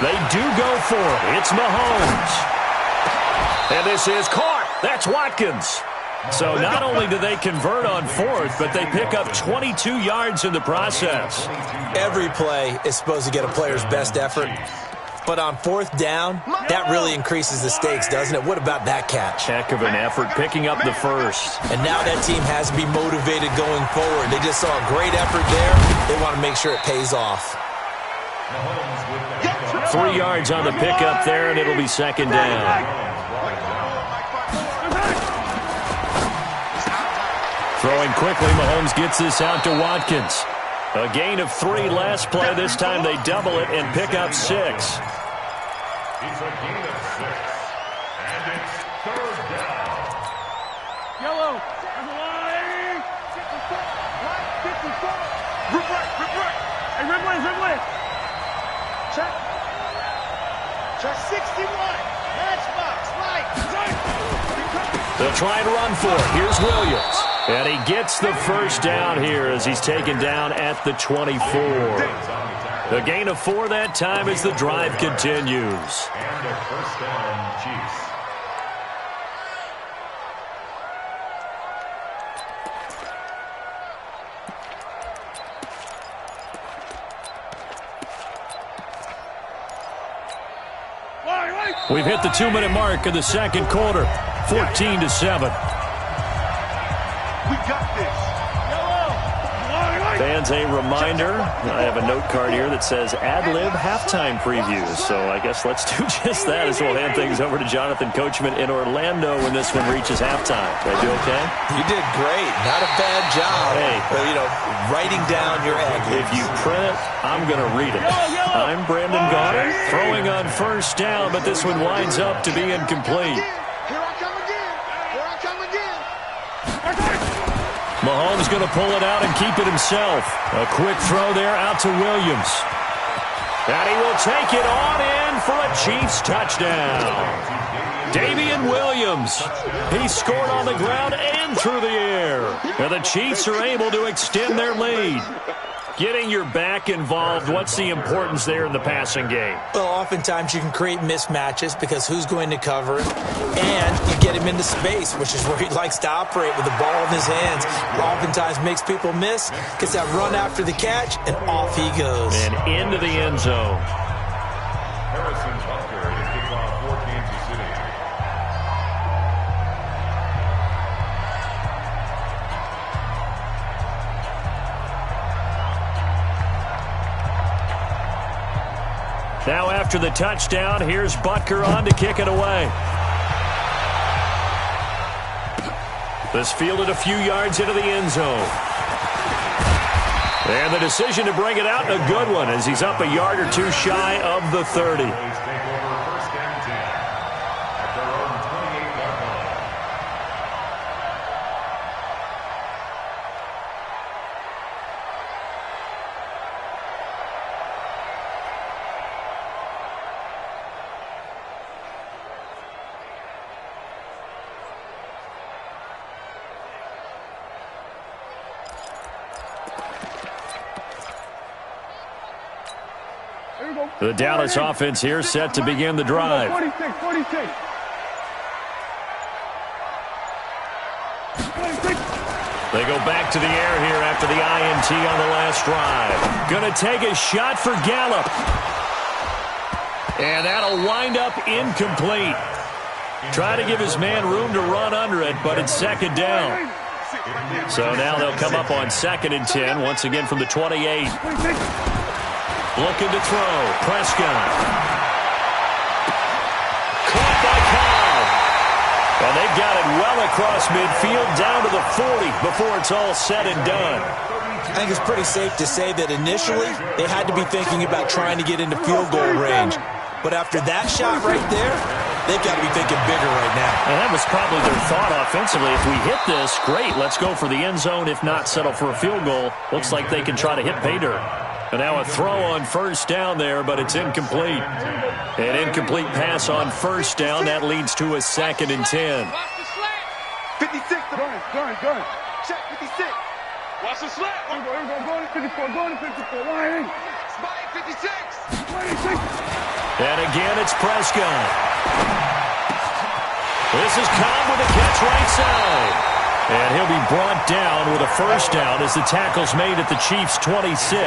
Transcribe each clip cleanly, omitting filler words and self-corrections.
They do go for it. It's Mahomes. And this is caught. That's Watkins. So not only do they convert on fourth, but they pick up 22 yards in the process. Every play is supposed to get a player's best effort. But on fourth down, that really increases the stakes, doesn't it? What about that catch? Heck of an effort picking up the first. And now that team has to be motivated going forward. They just saw a great effort there. They want to make sure it pays off. 3 yards on the pickup there, and it'll be second down. Throwing quickly, Mahomes gets this out to Watkins. A gain of 3 last play. This time they double it and pick up 6. It's a gain of 6, and it's third down. Yellow, on the line. Get the foot. Right, get the foot. Rip right. Hey, red line. Check. 61. Matchbox, right. They'll try and run for it. Here's Williams. And he gets the first down here as he's taken down at the 24. The gain of 4 that time as the drive continues. And a first down, Chiefs. We've hit the 2-minute mark of the second quarter. 14-7. We got this. Fans, a reminder, I have a note card here that says ad-lib halftime previews. So I guess let's do just that as we'll hand things over to Jonathan Coachman in Orlando when this one reaches halftime. Did I do okay? You did great. Not a bad job. Hey. But, writing down your ad-libs. If you print it, I'm going to read it. I'm Brandon Goddard, throwing on first down, but this one winds up to be incomplete. Mahomes going to pull it out and keep it himself. A quick throw there out to Williams. And he will take it on in for a Chiefs touchdown. Damian Williams. He scored on the ground and through the air. And the Chiefs are able to extend their lead. Getting your back involved, what's the importance there in the passing game? Well, oftentimes you can create mismatches because who's going to cover him? And you get him into space, which is where he likes to operate with the ball in his hands. Oftentimes makes people miss, gets that run after the catch, and off he goes. And into the end zone. Harrison Butker to kick off for Kansas City. Now after the touchdown, here's Butker on to kick it away. This fielded a few yards into the end zone. And the decision to bring it out, a good one, as he's up a yard or two shy of the 30. Take over first and 10 at their own 28-yard line. The Dallas offense here set to begin the drive. 46. They go back to the air here after the INT on the last drive. Going to take a shot for Gallup. And that'll wind up incomplete. Try to give his man room to run under it, but it's second down. So now they'll come up on 2nd and 10, once again from the 28. Looking to throw. Prescott. Caught by Cobb. And they've got it well across midfield down to the 40 before it's all said and done. I think it's pretty safe to say that initially they had to be thinking about trying to get into field goal range. But after that shot right there, they've got to be thinking bigger right now. And that was probably their thought offensively. If we hit this, great, let's go for the end zone. If not, settle for a field goal. Looks like they can try to hit pay dirt. And now a throw on first down there, but it's incomplete. An incomplete pass on first down. That leads to a 2nd and 10. 56. Go. Check 56. Watch the slant. Go to 54. Go to 54. Spy 56. 26. And again, it's Prescott. This is Cobb with a catch right side. And he'll be brought down with a first down as the tackle's made at the Chiefs' 26.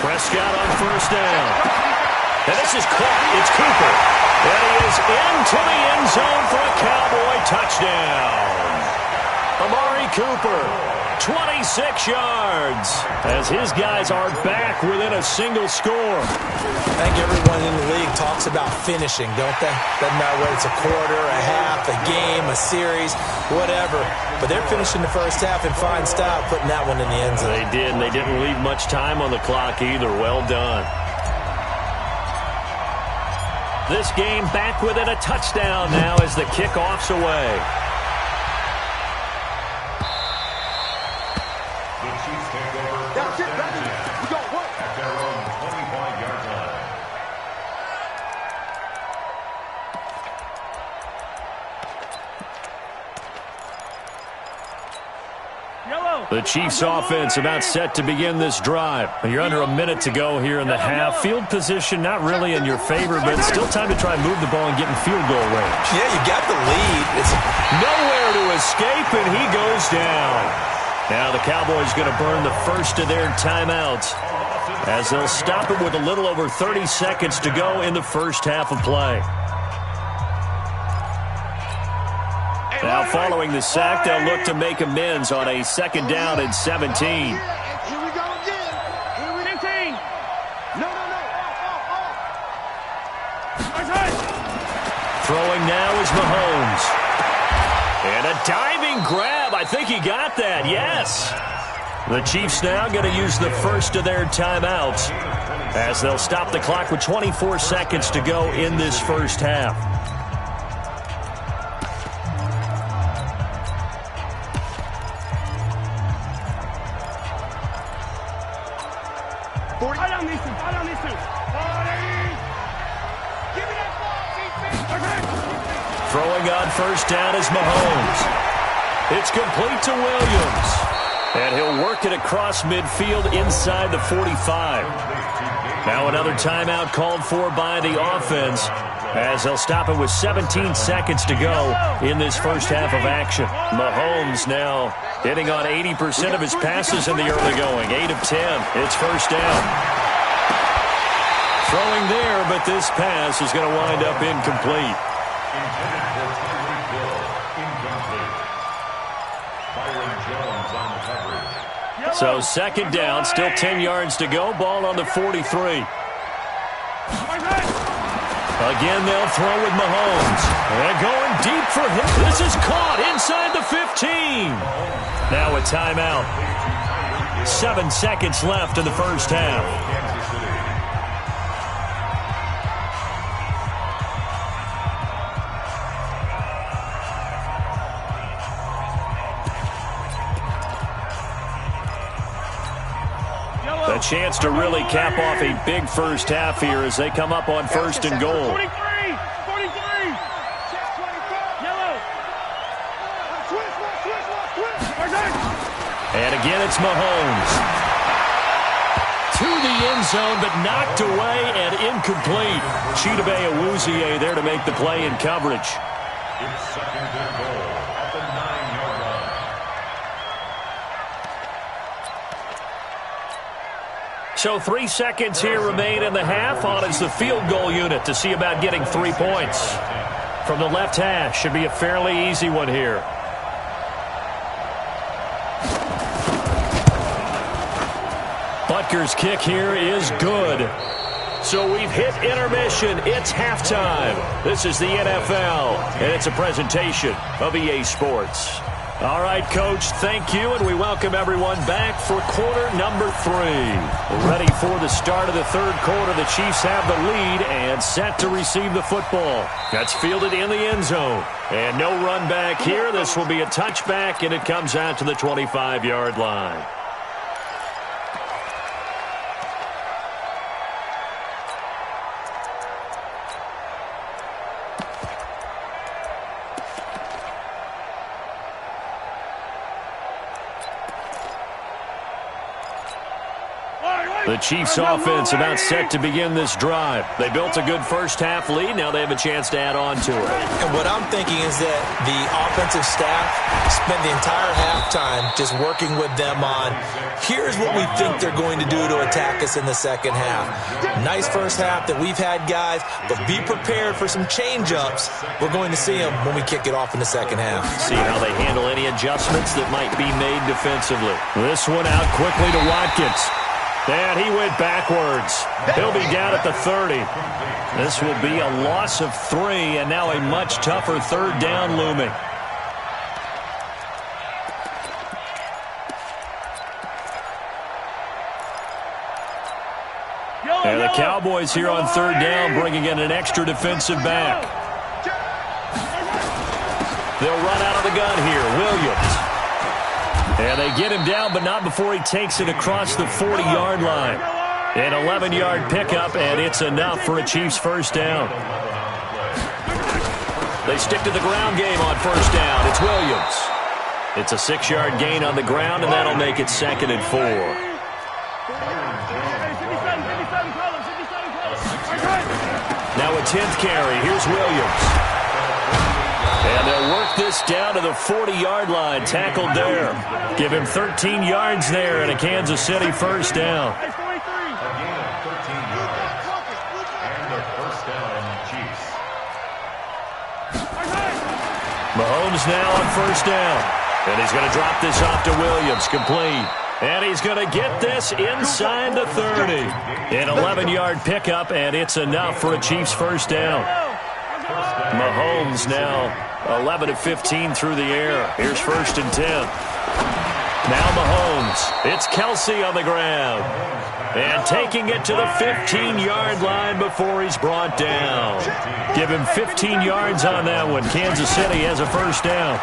Prescott on first down. And this is caught. It's Cooper. And he is into the end zone for a Cowboy touchdown. Amari Cooper, 26 yards, as his guys are back within a single score. I think everyone in the league talks about finishing, don't they? Doesn't matter whether it's a quarter, a half, a game, a series, whatever. But they're finishing the first half in fine style, putting that one in the end zone. They did, and they didn't leave much time on the clock either. Well done. This game back within a touchdown now as the kickoff's away. The Chiefs take over first and 10 at their own 25-yard line. The Chiefs offense about set to begin this drive. You're under a minute to go here in the half. Field position not really in your favor, but still time to try and move the ball and get in field goal range. Yeah, you got the lead. It's nowhere to escape, and he goes down. Now the Cowboys going to burn the first of their timeouts as they'll stop it with a little over 30 seconds to go in the first half of play. Now following the sack, they'll look to make amends on a second down and 17. Here we go again. Here we 15. No. Throwing now is Mahomes. And a diving grab. I think he got that, yes. The Chiefs now going to use the first of their timeouts as they'll stop the clock with 24 seconds to go in this first half. Throwing on first down is Mahomes. It's complete to Williams. And he'll work it across midfield inside the 45. Now another timeout called for by the offense as they'll stop it with 17 seconds to go in this first half of action. Mahomes now hitting on 80% of his passes in the early going. 8 of 10. It's first down. Throwing there, but this pass is going to wind up incomplete. Intended for Tyreek Hill. Incomplete. Byron Jones on the coverage. So second down, still 10 yards to go. Ball on the 43. Again, they'll throw with Mahomes. And going deep for him. This is caught inside the 15. Now a timeout. 7 seconds left in the first half. A chance to really cap off a big first half here as they come up on first and goal. 43. Yellow. And again, it's Mahomes. To the end zone, but knocked away and incomplete. Chidobe Awuzie there to make the play in coverage. It's second and goal at the 9-yard line. So 3 seconds here remain in the half. On is the field goal unit to see about getting 3 points. From the left hash, should be a fairly easy one here. Butker's kick here is good. So we've hit intermission. It's halftime. This is the NFL, and it's a presentation of EA Sports. All right, Coach, thank you, and we welcome everyone back for quarter number 3. We're ready for the start of the third quarter. The Chiefs have the lead and set to receive the football. That's fielded in the end zone. And no run back here. This will be a touchback, and it comes out to the 25-yard line. The Chiefs offense about set to begin this drive. They built a good first-half lead. Now they have a chance to add on to it. And what I'm thinking is that the offensive staff spent the entire halftime just working with them on, here's what we think they're going to do to attack us in the second half. Nice first half that we've had, guys, but be prepared for some change-ups. We're going to see them when we kick it off in the second half. See how they handle any adjustments that might be made defensively. This one out quickly to Watkins. And he went backwards. He'll be down at the 30. This will be a loss of 3, and now a much tougher third down looming. And the Cowboys here on third down bringing in an extra defensive back. They'll run out of the gun here. Williams. And they get him down, but not before he takes it across the 40-yard line. An 11-yard pickup, and it's enough for a Chiefs first down. They stick to the ground game on first down. It's Williams. It's a 6-yard gain on the ground, and that'll make it 2nd and 4. Now a 10th carry. Here's Williams. And they'll work this down to the 40-yard line. Tackled there. Give him 13 yards there and a Kansas City first down. Mahomes now on first down. And he's going to drop this off to Williams. Complete. And he's going to get this inside the 30. An 11-yard pickup, and it's enough for a Chiefs first down. Mahomes now 11 of 15 through the air. Here's 1st and 10. Now Mahomes. It's Kelsey on the ground. And taking it to the 15-yard line before he's brought down. Give him 15 yards on that one. Kansas City has a first down.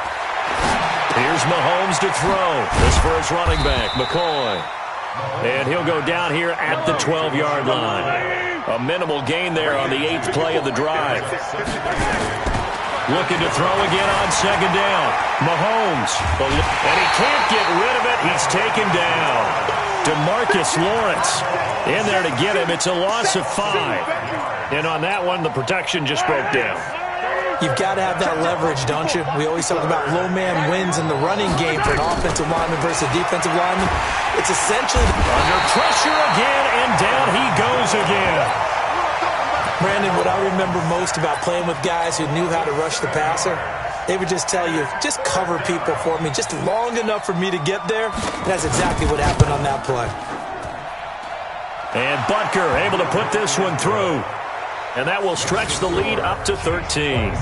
Here's Mahomes to throw. This for his running back, McCoy. And he'll go down here at the 12-yard line. A minimal gain there on the 8th play of the drive. Looking to throw again on second down. Mahomes. And he can't get rid of it. He's taken down. DeMarcus Lawrence in there to get him. It's a loss of 5. And on that one, the protection just broke down. You've got to have that leverage, don't you? We always talk about low man wins in the running game for an offensive lineman versus a defensive lineman. It's essentially under pressure again, and down he goes again. Brandon, what I remember most about playing with guys who knew how to rush the passer, they would just tell you, just cover people for me, just long enough for me to get there. And that's exactly what happened on that play. And Butker able to put this one through. And that will stretch the lead up to 13.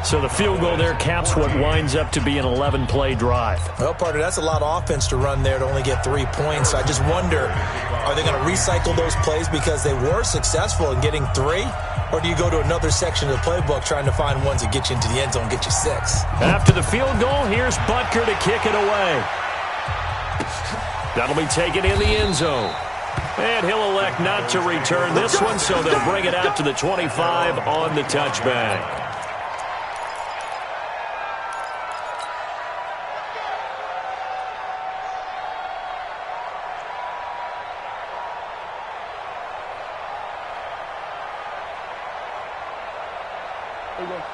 So the field goal there caps what winds up to be an 11-play drive. Well, partner, that's a lot of offense to run there to only get 3 points. I just wonder, are they going to recycle those plays because they were successful in getting 3? Or do you go to another section of the playbook trying to find ones that get you into the end zone and get you 6? After the field goal, here's Butker to kick it away. That'll be taken in the end zone. And he'll elect not to return this one, so they'll bring it out to the 25 on the touchback.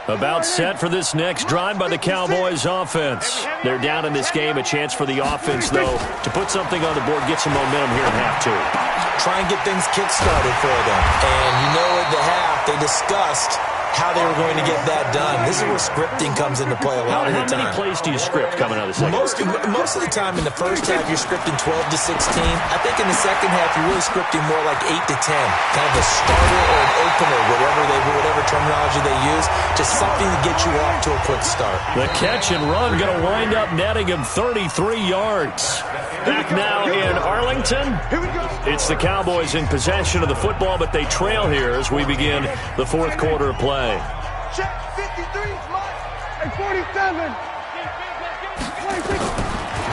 About set for this next drive by the Cowboys offense. They're down in this game. A chance for the offense, though, to put something on the board, get some momentum here in half 2. Try and get things kick-started for them. And you know at the half, they discussed how they were going to get that done. This is where scripting comes into play a lot of the time. How many plays do you script coming out of the second? Most of the time in the first half, you're scripting 12 to 16. I think in the second half, you're really scripting more like 8 to 10. Kind of a starter or an opener, whatever terminology they use. Just something to get you off to a quick start. The catch and run going to wind up netting him 33 yards. Back now in Arlington. It's the Cowboys in possession of the football, but they trail here as we begin the fourth quarter of play. Check 53, and 47.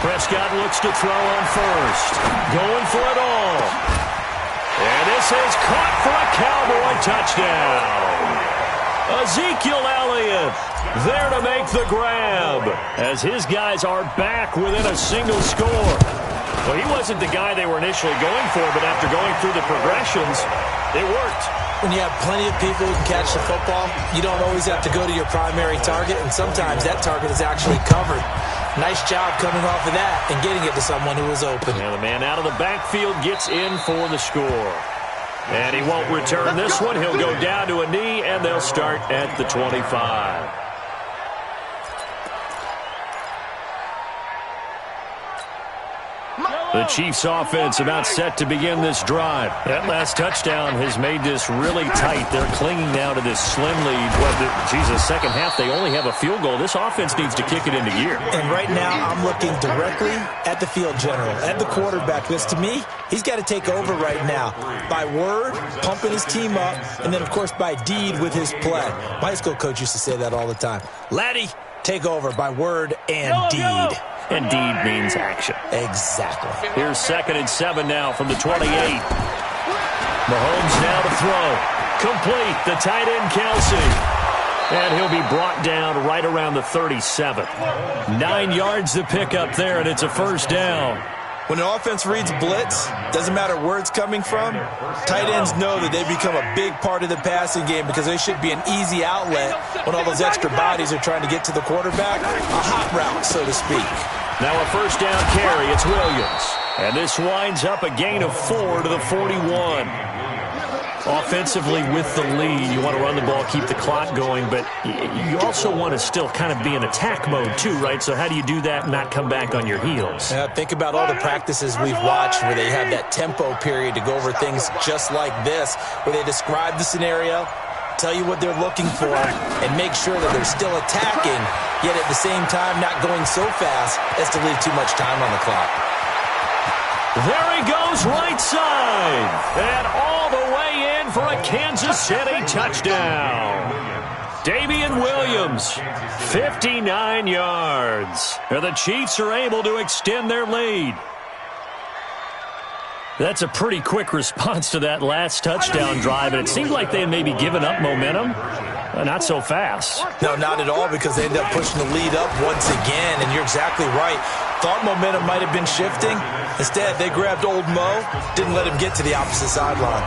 Prescott looks to throw on first. Going for it all. And this is caught for a Cowboy touchdown. Ezekiel Elliott there to make the grab as his guys are back within a single score. Well, he wasn't the guy they were initially going for, but after going through the progressions, it worked. When you have plenty of people who can catch the football, you don't always have to go to your primary target, and sometimes that target is actually covered. Nice job coming off of that and getting it to someone who was open. And the man out of the backfield gets in for the score. And he won't return this one. He'll go down to a knee, and they'll start at the 25. The Chiefs offense about set to begin this drive. That last touchdown has made this really tight. They're clinging now to this slim lead. Well, second half, they only have a field goal. This offense needs to kick it into gear. And right now, I'm looking directly at the field general, at the quarterback. Because to me, he's got to take over right now. By word, pumping his team up, and then, of course, by deed with his play. My high school coach used to say that all the time. Laddie, take over by word and deed. And deed means action. Exactly. Here's 2nd and 7 now from the 28. Mahomes now to throw. Complete. The tight end, Kelsey. And he'll be brought down right around the 37. 9 yards to pick up there, and it's a first down. When an offense reads blitz, doesn't matter where it's coming from, tight ends know that they become a big part of the passing game because they should be an easy outlet when all those extra bodies are trying to get to the quarterback. A hot route, so to speak. Now a first down carry. It's Williams. And this winds up a gain of 4 to the 41. Offensively with the lead, you want to run the ball, keep the clock going, but you also want to still kind of be in attack mode too, right? So how do you do that and not come back on your heels? Think about all the practices we've watched where they have that tempo period to go over things just like this, where they describe the scenario, tell you what they're looking for, and make sure that they're still attacking, yet at the same time not going so fast as to leave too much time on the clock. There he goes, right side. And all the way in for a Kansas City touchdown. Damian Williams, 59 yards. And the Chiefs are able to extend their lead. That's a pretty quick response to that last touchdown drive, and it seemed like they had maybe given up momentum. Not so fast. No, not at all, because they ended up pushing the lead up once again, and you're exactly right. Thought momentum might have been shifting. Instead, they grabbed old Mo, didn't let him get to the opposite sideline.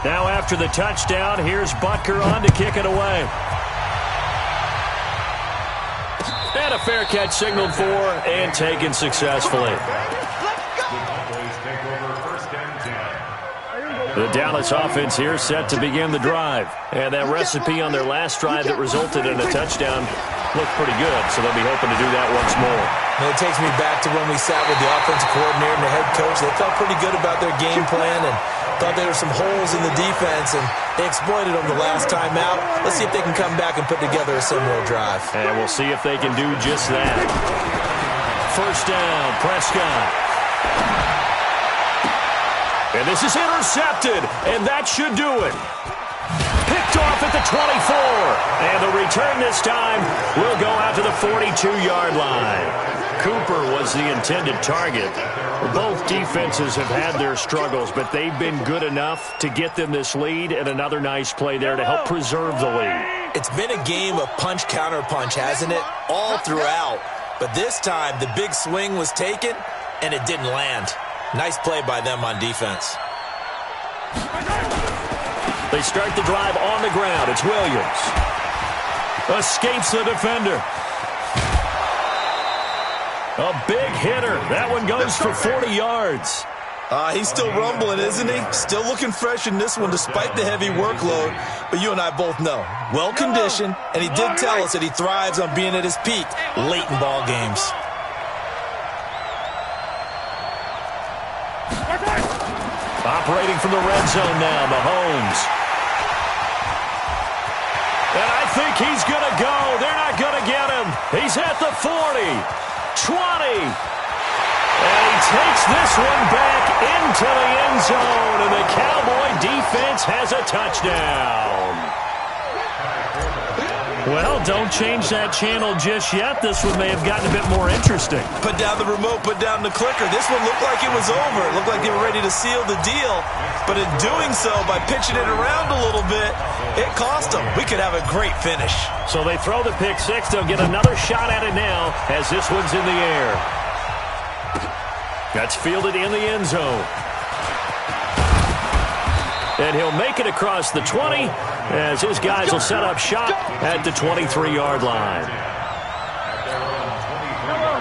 Now after the touchdown, here's Butker on to kick it away. And a fair catch signaled for and taken successfully. The Dallas offense here set to begin the drive. And that recipe on their last drive that resulted in a touchdown looked pretty good, so they'll be hoping to do that once more. And it takes me back to when we sat with the offensive coordinator and the head coach. They felt pretty good about their game plan and thought there were some holes in the defense, and they exploited them the last time out. Let's see if they can come back and put together a similar drive. And we'll see if they can do just that. First down, Prescott. And this is intercepted, and that should do it. Picked off at the 24. And the return this time will go out to the 42-yard line. Cooper was the intended target. Both defenses have had their struggles, but they've been good enough to get them this lead, and another nice play there to help preserve the lead. It's been a game of punch-counter-punch, hasn't it? All throughout. But this time, the big swing was taken, and it didn't land. Nice play by them on defense. They start the drive on the ground. It's Williams. Escapes the defender. A big hitter. That one goes for 40 yards. He's still rumbling, isn't he? Still looking fresh in this one despite the heavy workload. But you and I both know, well-conditioned, and he did tell us that he thrives on being at his peak late in ball games. Operating from the red zone now, Mahomes. And I think he's going to go. They're not going to get him. He's at the 40, 20. And he takes this one back into the end zone. And the Cowboy defense has a touchdown. Well, don't change that channel just yet. This one may have gotten a bit more interesting. Put down the remote, put down the clicker. This one looked like it was over. It looked like they were ready to seal the deal. But in doing so, by pitching it around a little bit, It cost them. We could have a great finish. So they throw the pick six. They'll get another shot at it now as this one's in the air. That's fielded in the end zone. And he'll make it across the 20 as his guys will set up shop at the 23-yard line.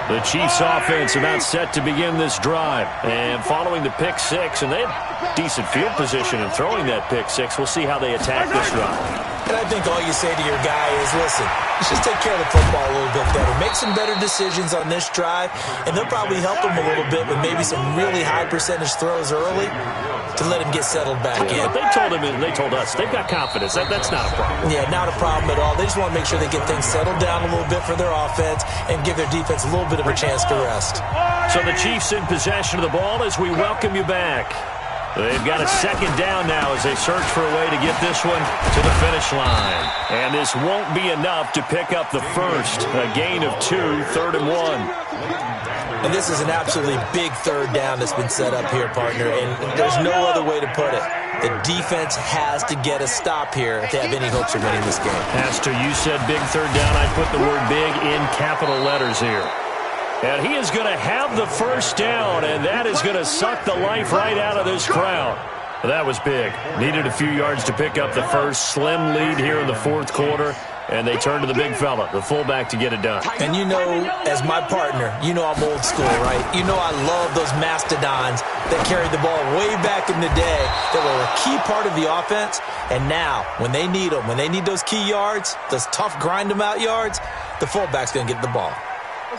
The Chiefs offense about set to begin this drive. And following the pick six, and they have decent field position in throwing that pick six. We'll see how they attack this drive. And I think all you say to your guy is, listen, let's just take care of the football a little bit better. Make some better decisions on this drive, and they'll probably help him a little bit with maybe some really high percentage throws early to let him get settled back in. But they told him, and they told us, they've got confidence. That's not a problem. Yeah, not a problem at all. They just want to make sure they get things settled down a little bit for their offense and give their defense a little bit of a chance to rest. So the Chiefs in possession of the ball as we welcome you back. They've got a second down now as they search for a way to get this one to the finish line. And this won't be enough to pick up the first. A gain of 2, 3rd and 1. And this is an absolutely big third down that's been set up here, partner, and there's no other way to put it. The defense has to get a stop here if they have any hopes of winning this game. Pastor, you said big third down. I put the word big in capital letters here. And he is going to have the first down, and that is going to suck the life right out of this crowd. That was big. Needed a few yards to pick up the first. Slim lead here in the fourth quarter, and they turn to the big fella, the fullback, to get it done. And you know, as my partner, you know I'm old school, right? You know I love those mastodons that carried the ball way back in the day that were a key part of the offense. And now, when they need them, when they need those key yards, those tough grind-them-out yards, the fullback's going to get the ball.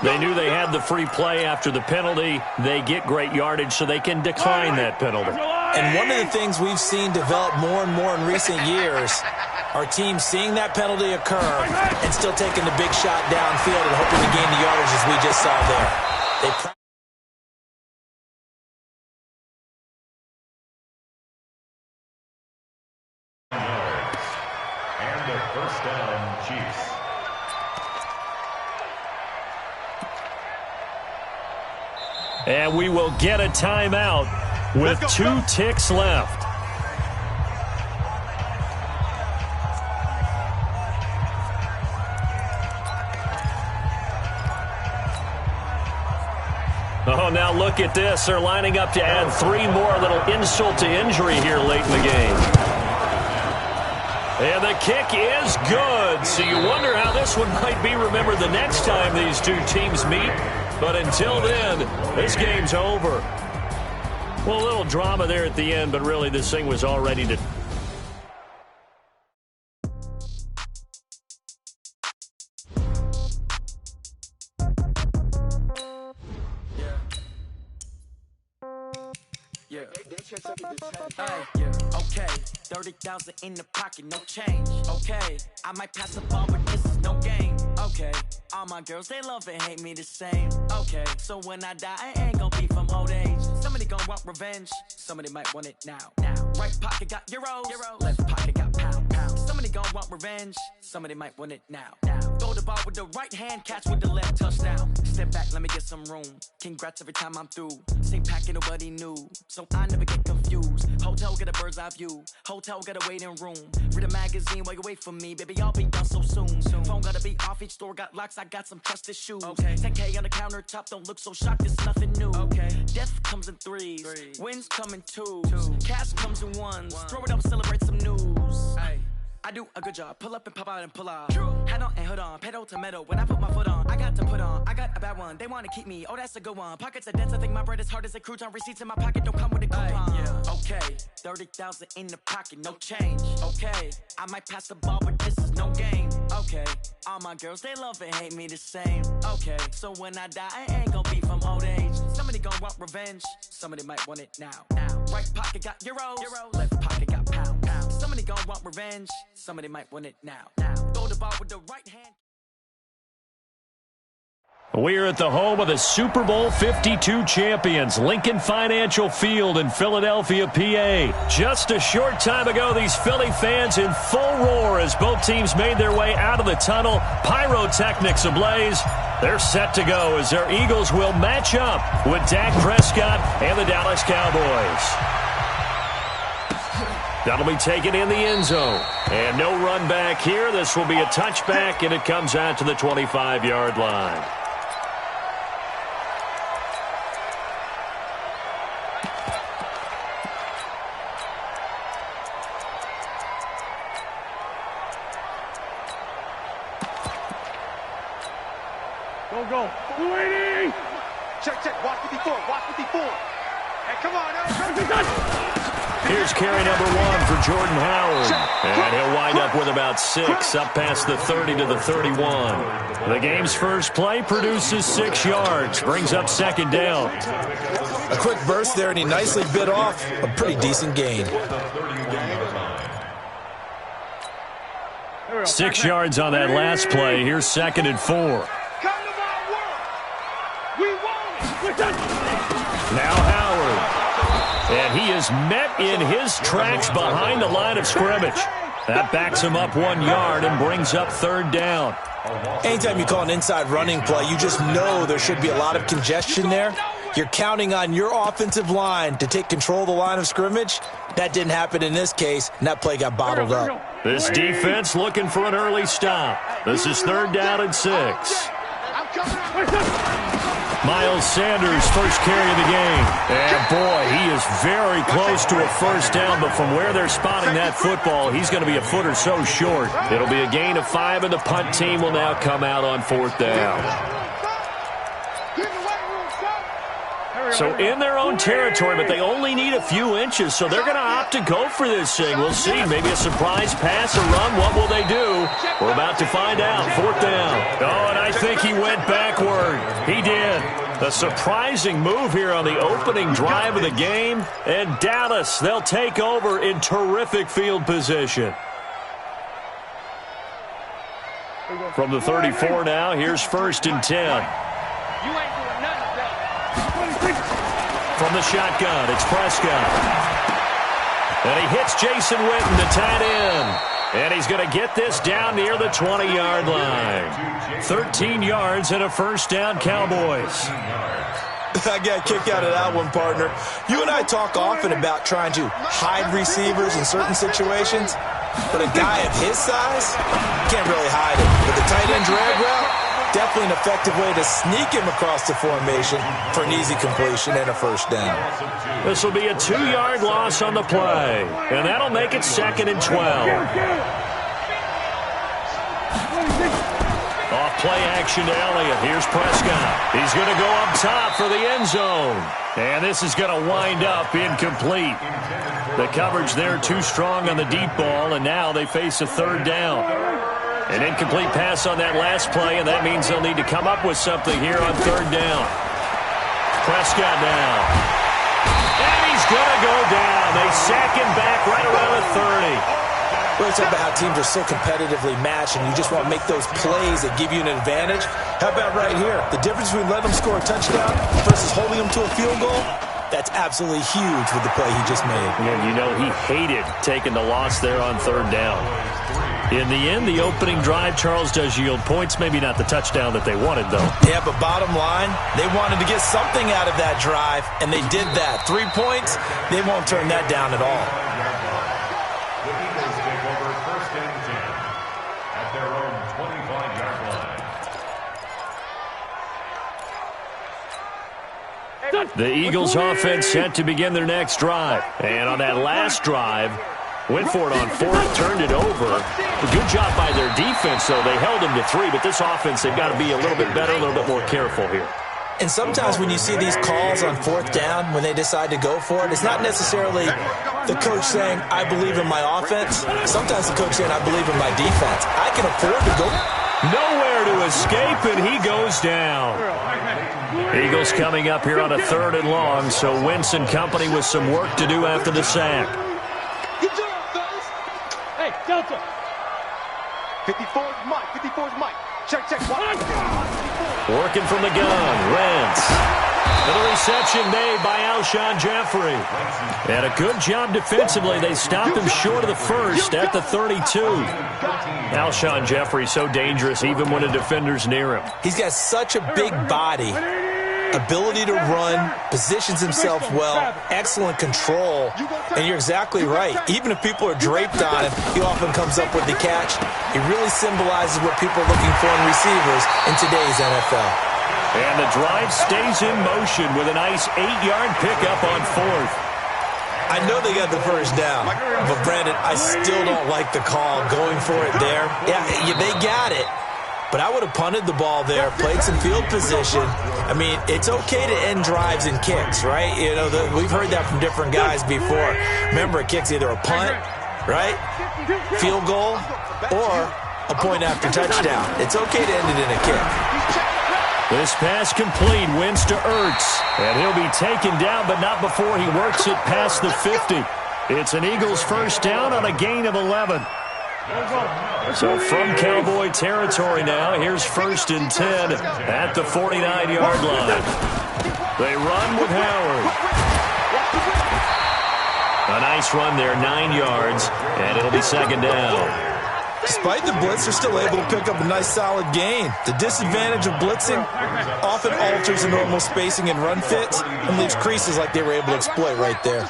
They knew they had the free play after the penalty. They get great yardage so they can decline that penalty. And one of the things we've seen develop more and more in recent years are teams seeing that penalty occur and still taking the big shot downfield and hoping to gain the yardage as we just saw there. And the first down, Chiefs. And we will get a timeout with 2 ticks left. Oh, now look at this. They're lining up to add 3 more. A little insult to injury here late in the game. And the kick is good. So you wonder how this one might be remembered the next time these two teams meet. But until then, this game's over. Well, a little drama there at the end, but really this thing was all ready to... Okay, 30,000 in the pocket, no change. Okay, I might pass the ball, but this is no game. Okay, all my girls, they love and hate me the same. Okay, so when I die, I ain't gonna be from old age. Somebody gonna want revenge, somebody might want it now. Right pocket got euros, left pocket got pound. Somebody gonna want revenge, somebody might want it now. Throw the ball with the right hand, catch with the left, touchdown. Step back, let me get some room. Congrats every time I'm through. Same packet, nobody knew, so I never get confused. Hotel get a bird's eye view. Hotel got a waiting room. Read a magazine while you wait for me. Baby, I'll be done so soon. Phone gotta be off. Each store got locks. I got some trusted shoes. 10K on the countertop. Don't look so shocked. It's nothing new. Death comes in threes. Wins come in twos. Cash comes in ones. Throw it up, celebrate some news. I do a good job. Pull up and pop out and pull out. Head on and hood on. Pedal to metal. When I put my foot on, I got to put on. I got a bad one. They want to keep me. Oh, that's a good one. Pockets are dense. I think my bread is hard as a crouton. Receipts in my pocket don't come with a coupon. Okay, 30,000 in the pocket, no change. Okay, I might pass the ball, but this is no game. Okay, all my girls, they love and hate me the same. Okay, so when I die, I ain't gonna be from old age. Somebody gonna want revenge. Somebody might want it now. Right pocket got euros. Left pocket got pound. Somebody gonna want revenge. Somebody might want it now. Throw the ball with the right hand. We're at the home of the Super Bowl 52 champions, Lincoln Financial Field in Philadelphia, PA. Just a short time ago, these Philly fans in full roar as both teams made their way out of the tunnel. Pyrotechnics ablaze. They're set to go as their Eagles will match up with Dak Prescott and the Dallas Cowboys. That'll be taken in the end zone. And no run back here. This will be a touchback, and it comes out to the 25-yard line. Go. 280. Check. Watch 54. Hey, come on. Here's carry number 1 for Jordan Howard. And he'll wind up with about 6, up past the 30 to the 31. The game's first play produces 6 yards, brings up second down. A quick burst there, and he nicely bit off a pretty decent gain. 6 yards on that last play. Here's 2nd and 4. Now Howard. And he is met in his tracks behind the line of scrimmage. That backs him up 1 yard and brings up 3rd down. Anytime you call an inside running play, you just know there should be a lot of congestion there. You're counting on your offensive line to take control of the line of scrimmage. That didn't happen in this case, and that play got bottled up. This defense looking for an early stop. This is 3rd down and 6. Miles Sanders, first carry of the game. And, boy, he is very close to a first down, but from where they're spotting that football, he's going to be a foot or so short. It'll be a gain of 5, and the punt team will now come out on 4th down. So in their own territory, but they only need a few inches, so they're going to opt to go for this thing. We'll see. Maybe a surprise pass or run. What will they do? We're about to find out. 4th down. Oh, and I think he went backward. He did. A surprising move here on the opening drive of the game. And Dallas, they'll take over in terrific field position. From the 34 now, here's 1st and 10. From the shotgun, it's Prescott. And he hits Jason Witten, the tight end. And he's going to get this down near the 20-yard line. 13 yards and a first down, Cowboys. I got a kick out of that one, partner. You and I talk often about trying to hide receivers in certain situations, but a guy of his size can't really hide it. With the tight end drag route, definitely an effective way to sneak him across the formation for an easy completion and a first down. This will be a 2-yard loss on the play, and that'll make it 2nd and 12. Off play action to Elliott. Here's Prescott. He's going to go up top for the end zone. And this is going to wind up incomplete. The coverage there too strong on the deep ball, and now they face a 3rd down. An incomplete pass on that last play, and that means they'll need to come up with something here on 3rd down. Prescott now. And he's going to go down. They sack him back right around the 30. We're talking about how teams are so competitively matched, and you just want to make those plays that give you an advantage. How about right here? The difference between letting them score a touchdown versus holding them to a field goal, that's absolutely huge with the play he just made. Yeah, you know, he hated taking the loss there on 3rd down. In the end, the opening drive, Charles, does yield points. Maybe not the touchdown that they wanted, though. Yeah, but bottom line, they wanted to get something out of that drive, and they did that. 3 points, they won't turn that down at all. The Eagles take over 1st and 10 at their own 25-yard line. The Eagles offense set to begin their next drive. And on that last drive, went for it on 4th, turned it over. A good job by their defense, though. They held them to 3, but this offense, they've got to be a little bit better, a little bit more careful here. And sometimes when you see these calls on 4th down, when they decide to go for it, it's not necessarily the coach saying, I believe in my offense. Sometimes the coach saying, I believe in my defense. I can afford to go. Nowhere to escape, and he goes down. Eagles coming up here on a 3rd and long, so Wentz and company with some work to do after the sack. Hey, Delta. 54's Mike. 54's Mike. Check. Working from the gun, Wentz. And a reception made by Alshon Jeffrey. And a good job defensively. They stopped him short of the first at the 32. Alshon Jeffrey so dangerous even when a defender's near him. He's got such a big body. ability to run, positions himself well, excellent control, and you're exactly right. Even if people are draped on him, he often comes up with the catch. He really symbolizes what people are looking for in receivers in today's NFL. And the drive stays in motion with a nice 8-yard pickup on 4th. I know they got the first down, but Brandon, I still don't like the call going for it there. Yeah, they got it. But I would have punted the ball there, played some field position. I mean, it's okay to end drives and kicks, right? You know, we've heard that from different guys before. Remember, a kick's either a punt, right, field goal, or a point after touchdown. It's okay to end it in a kick. This pass complete, wins to Ertz. And he'll be taken down, but not before he works it past the 50. It's an Eagles first down on a gain of 11. So from Cowboy territory now, here's 1st and 10 at the 49-yard line. They run with Howard. A nice run there, 9 yards, and it'll be 2nd down. Despite the blitz, they're still able to pick up a nice solid gain. The disadvantage of blitzing often alters the normal spacing and run fits and leaves creases like they were able to exploit right there.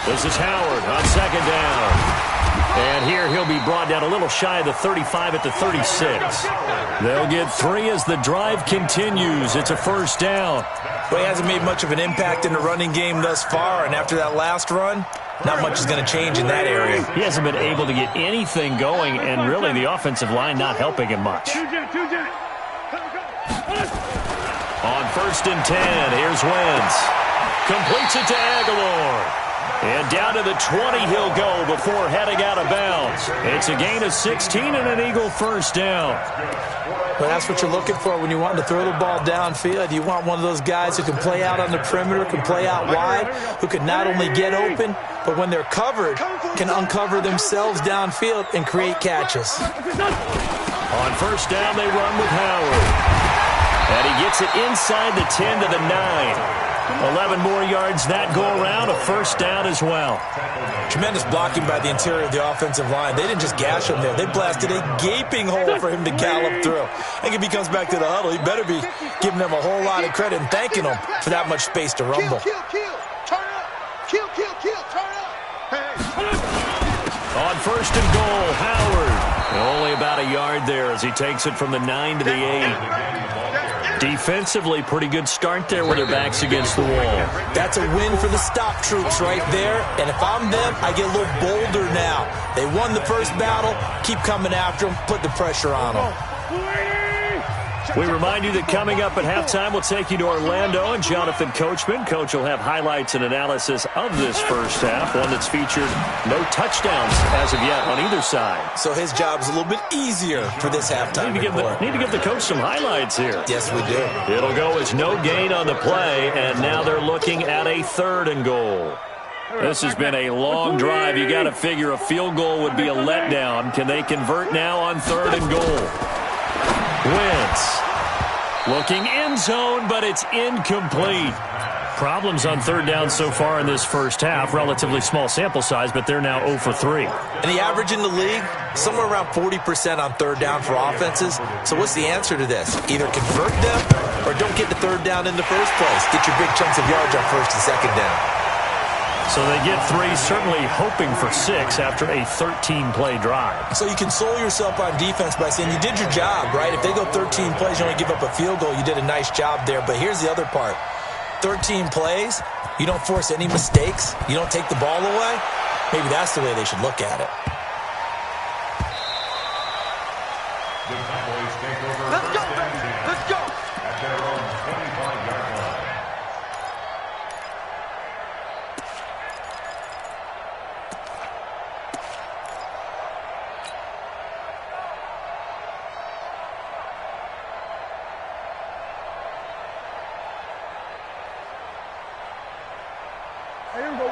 This is Howard on 2nd down. And here he'll be brought down a little shy of the 35 at the 36. They'll get 3 as the drive continues. It's a 1st down. Well, he hasn't made much of an impact in the running game thus far, and after that last run, not much is going to change in that area. He hasn't been able to get anything going, and really the offensive line not helping him much. On 1st and 10, here's Wentz. Completes it to Aguilar. And down to the 20 he'll go before heading out of bounds. It's a gain of 16 and an Eagle first down. Well, that's what you're looking for when you want to throw the ball downfield. You want one of those guys who can play out on the perimeter, can play out wide, who can not only get open, but when they're covered, can uncover themselves downfield and create catches. On 1st down, they run with Howard. And he gets it inside the 10 to the 9. 11 more yards that go around, a 1st down as well. Tremendous blocking by the interior of the offensive line. They didn't just gash him there. They blasted a gaping hole for him to gallop through. I think if he comes back to the huddle, he better be giving them a whole lot of credit and thanking them for that much space to rumble. Kill, turn up. Kill, turn up. On 1st and goal, Howard. Only about a yard there as he takes it from the 9 to the 8. Defensively, pretty good start there with their backs against the wall. That's a win for the stop troops right there. And if I'm them, I get a little bolder now. They won the first battle. Keep coming after them. Put the pressure on them. We remind you that coming up at halftime, we'll take you to Orlando and Jonathan Coachman. Coach will have highlights and analysis of this first half, one that's featured no touchdowns as of yet on either side. So his job's a little bit easier for this halftime report. Need to give the coach some highlights here. Yes, we do. It'll go as no gain on the play, and now they're looking at a 3rd and goal. This has been a long drive. You got to figure a field goal would be a letdown. Can they convert now on 3rd and goal? Wentz looking end zone, but it's incomplete. Problems on 3rd down so far in this first half. Relatively small sample size, but they're now 0 for 3. And the average in the league, somewhere around 40% on 3rd down for offenses. So what's the answer to this? Either convert them or don't get to 3rd down in the first place. Get your big chunks of yards on 1st and 2nd down. So they get 3, certainly hoping for 6 after a 13-play drive. So you console yourself on defense by saying you did your job, right? If they go 13 plays, you only give up a field goal, you did a nice job there. But here's the other part. 13 plays, you don't force any mistakes, you don't take the ball away. Maybe that's the way they should look at it. The Cowboys take over. Let's go, baby. Let's go. At their own 25-yard line.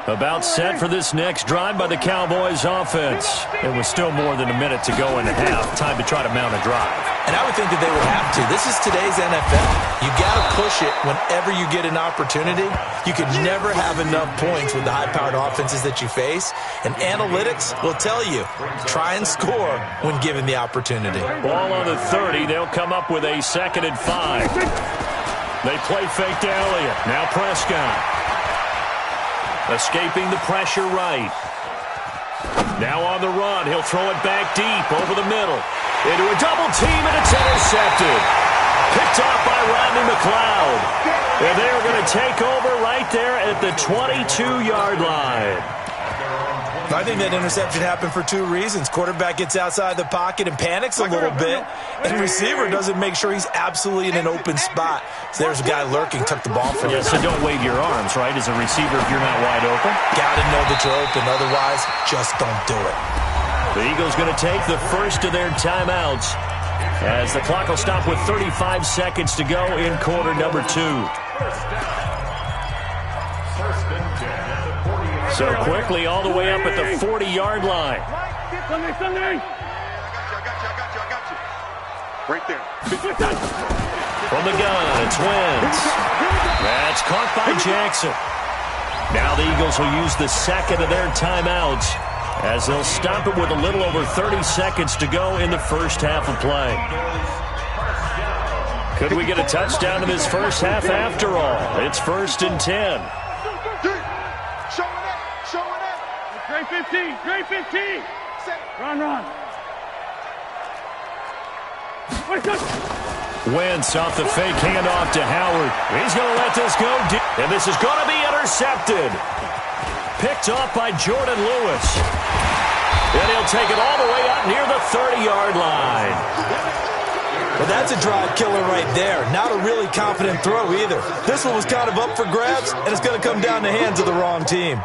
About set for this next drive by the Cowboys offense. It was still more than a minute to go in the half. Time to try to mount a drive. And I would think that they would have to. This is today's NFL. You got to push it whenever you get an opportunity. You can never have enough points with the high-powered offenses that you face. And analytics will tell you, try and score when given the opportunity. Ball on the 30. They'll come up with a 2nd and 5. They play fake to Elliott. Now Prescott. Escaping the pressure right. Now on the run. He'll throw it back deep over the middle. Into a double team, and it's intercepted. Picked off by Rodney McLeod. And they're going to take over right there at the 22-yard line. I think that interception happened for two reasons. Quarterback gets outside the pocket and panics a little bit, and receiver doesn't make sure he's absolutely in an open spot. So there's a guy lurking, took the ball from him. So don't wave your arms, right, as a receiver if you're not wide open? Got to know that you're open. Otherwise, just don't do it. The Eagles going to take the first of their timeouts as the clock will stop with 35 seconds to go in quarter number 2. So quickly all the way up at the 40-yard line. Sunday. I got you. Right there. From the gun, it's Wentz. That's caught by Jackson. Now the Eagles will use the second of their timeouts as they'll stop it with a little over 30 seconds to go in the first half of play. Could we get a touchdown in this first half after all? It's 1st and 10. Great 15. Great 15. Run. Wentz off the fake handoff to Howard. He's going to let this go deep. And this is going to be intercepted. Picked off by Jordan Lewis. And he'll take it all the way up near the 30-yard line. Well, that's a drive killer right there. Not a really confident throw either. This one was kind of up for grabs, and it's going to come down the hands of the wrong team.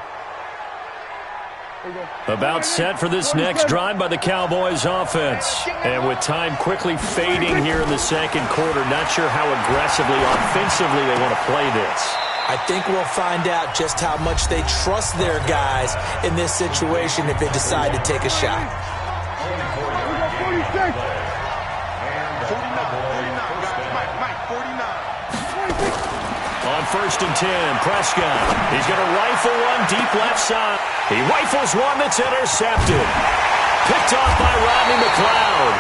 About set for this next drive by the Cowboys offense. And with time quickly fading here in the second quarter, not sure how aggressively, offensively they want to play this. I think we'll find out just how much they trust their guys in this situation if they decide to take a shot. 49. On 1st and 10, Prescott. He's going to rifle one deep left side. He rifles one that's intercepted. Picked off by Rodney McLeod.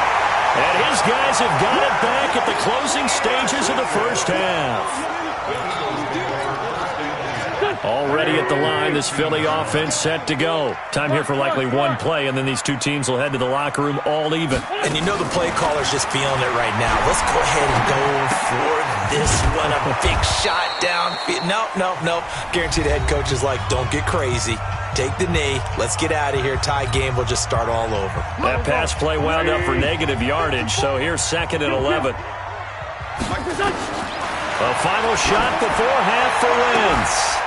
And his guys have got it back at the closing stages of the first half. Already at the line, this Philly offense set to go. Time here for likely one play, and then these two teams will head to the locker room all even. And you know the play caller's just feeling it right now. Let's go ahead and go for this one. A big shot down. No. Guarantee the head coach is like, don't get crazy. Take the knee. Let's get out of here. Tie game. We'll just start all over. That pass play wound up for negative yardage, so here's 2nd and 11. A final shot before half for Wentz.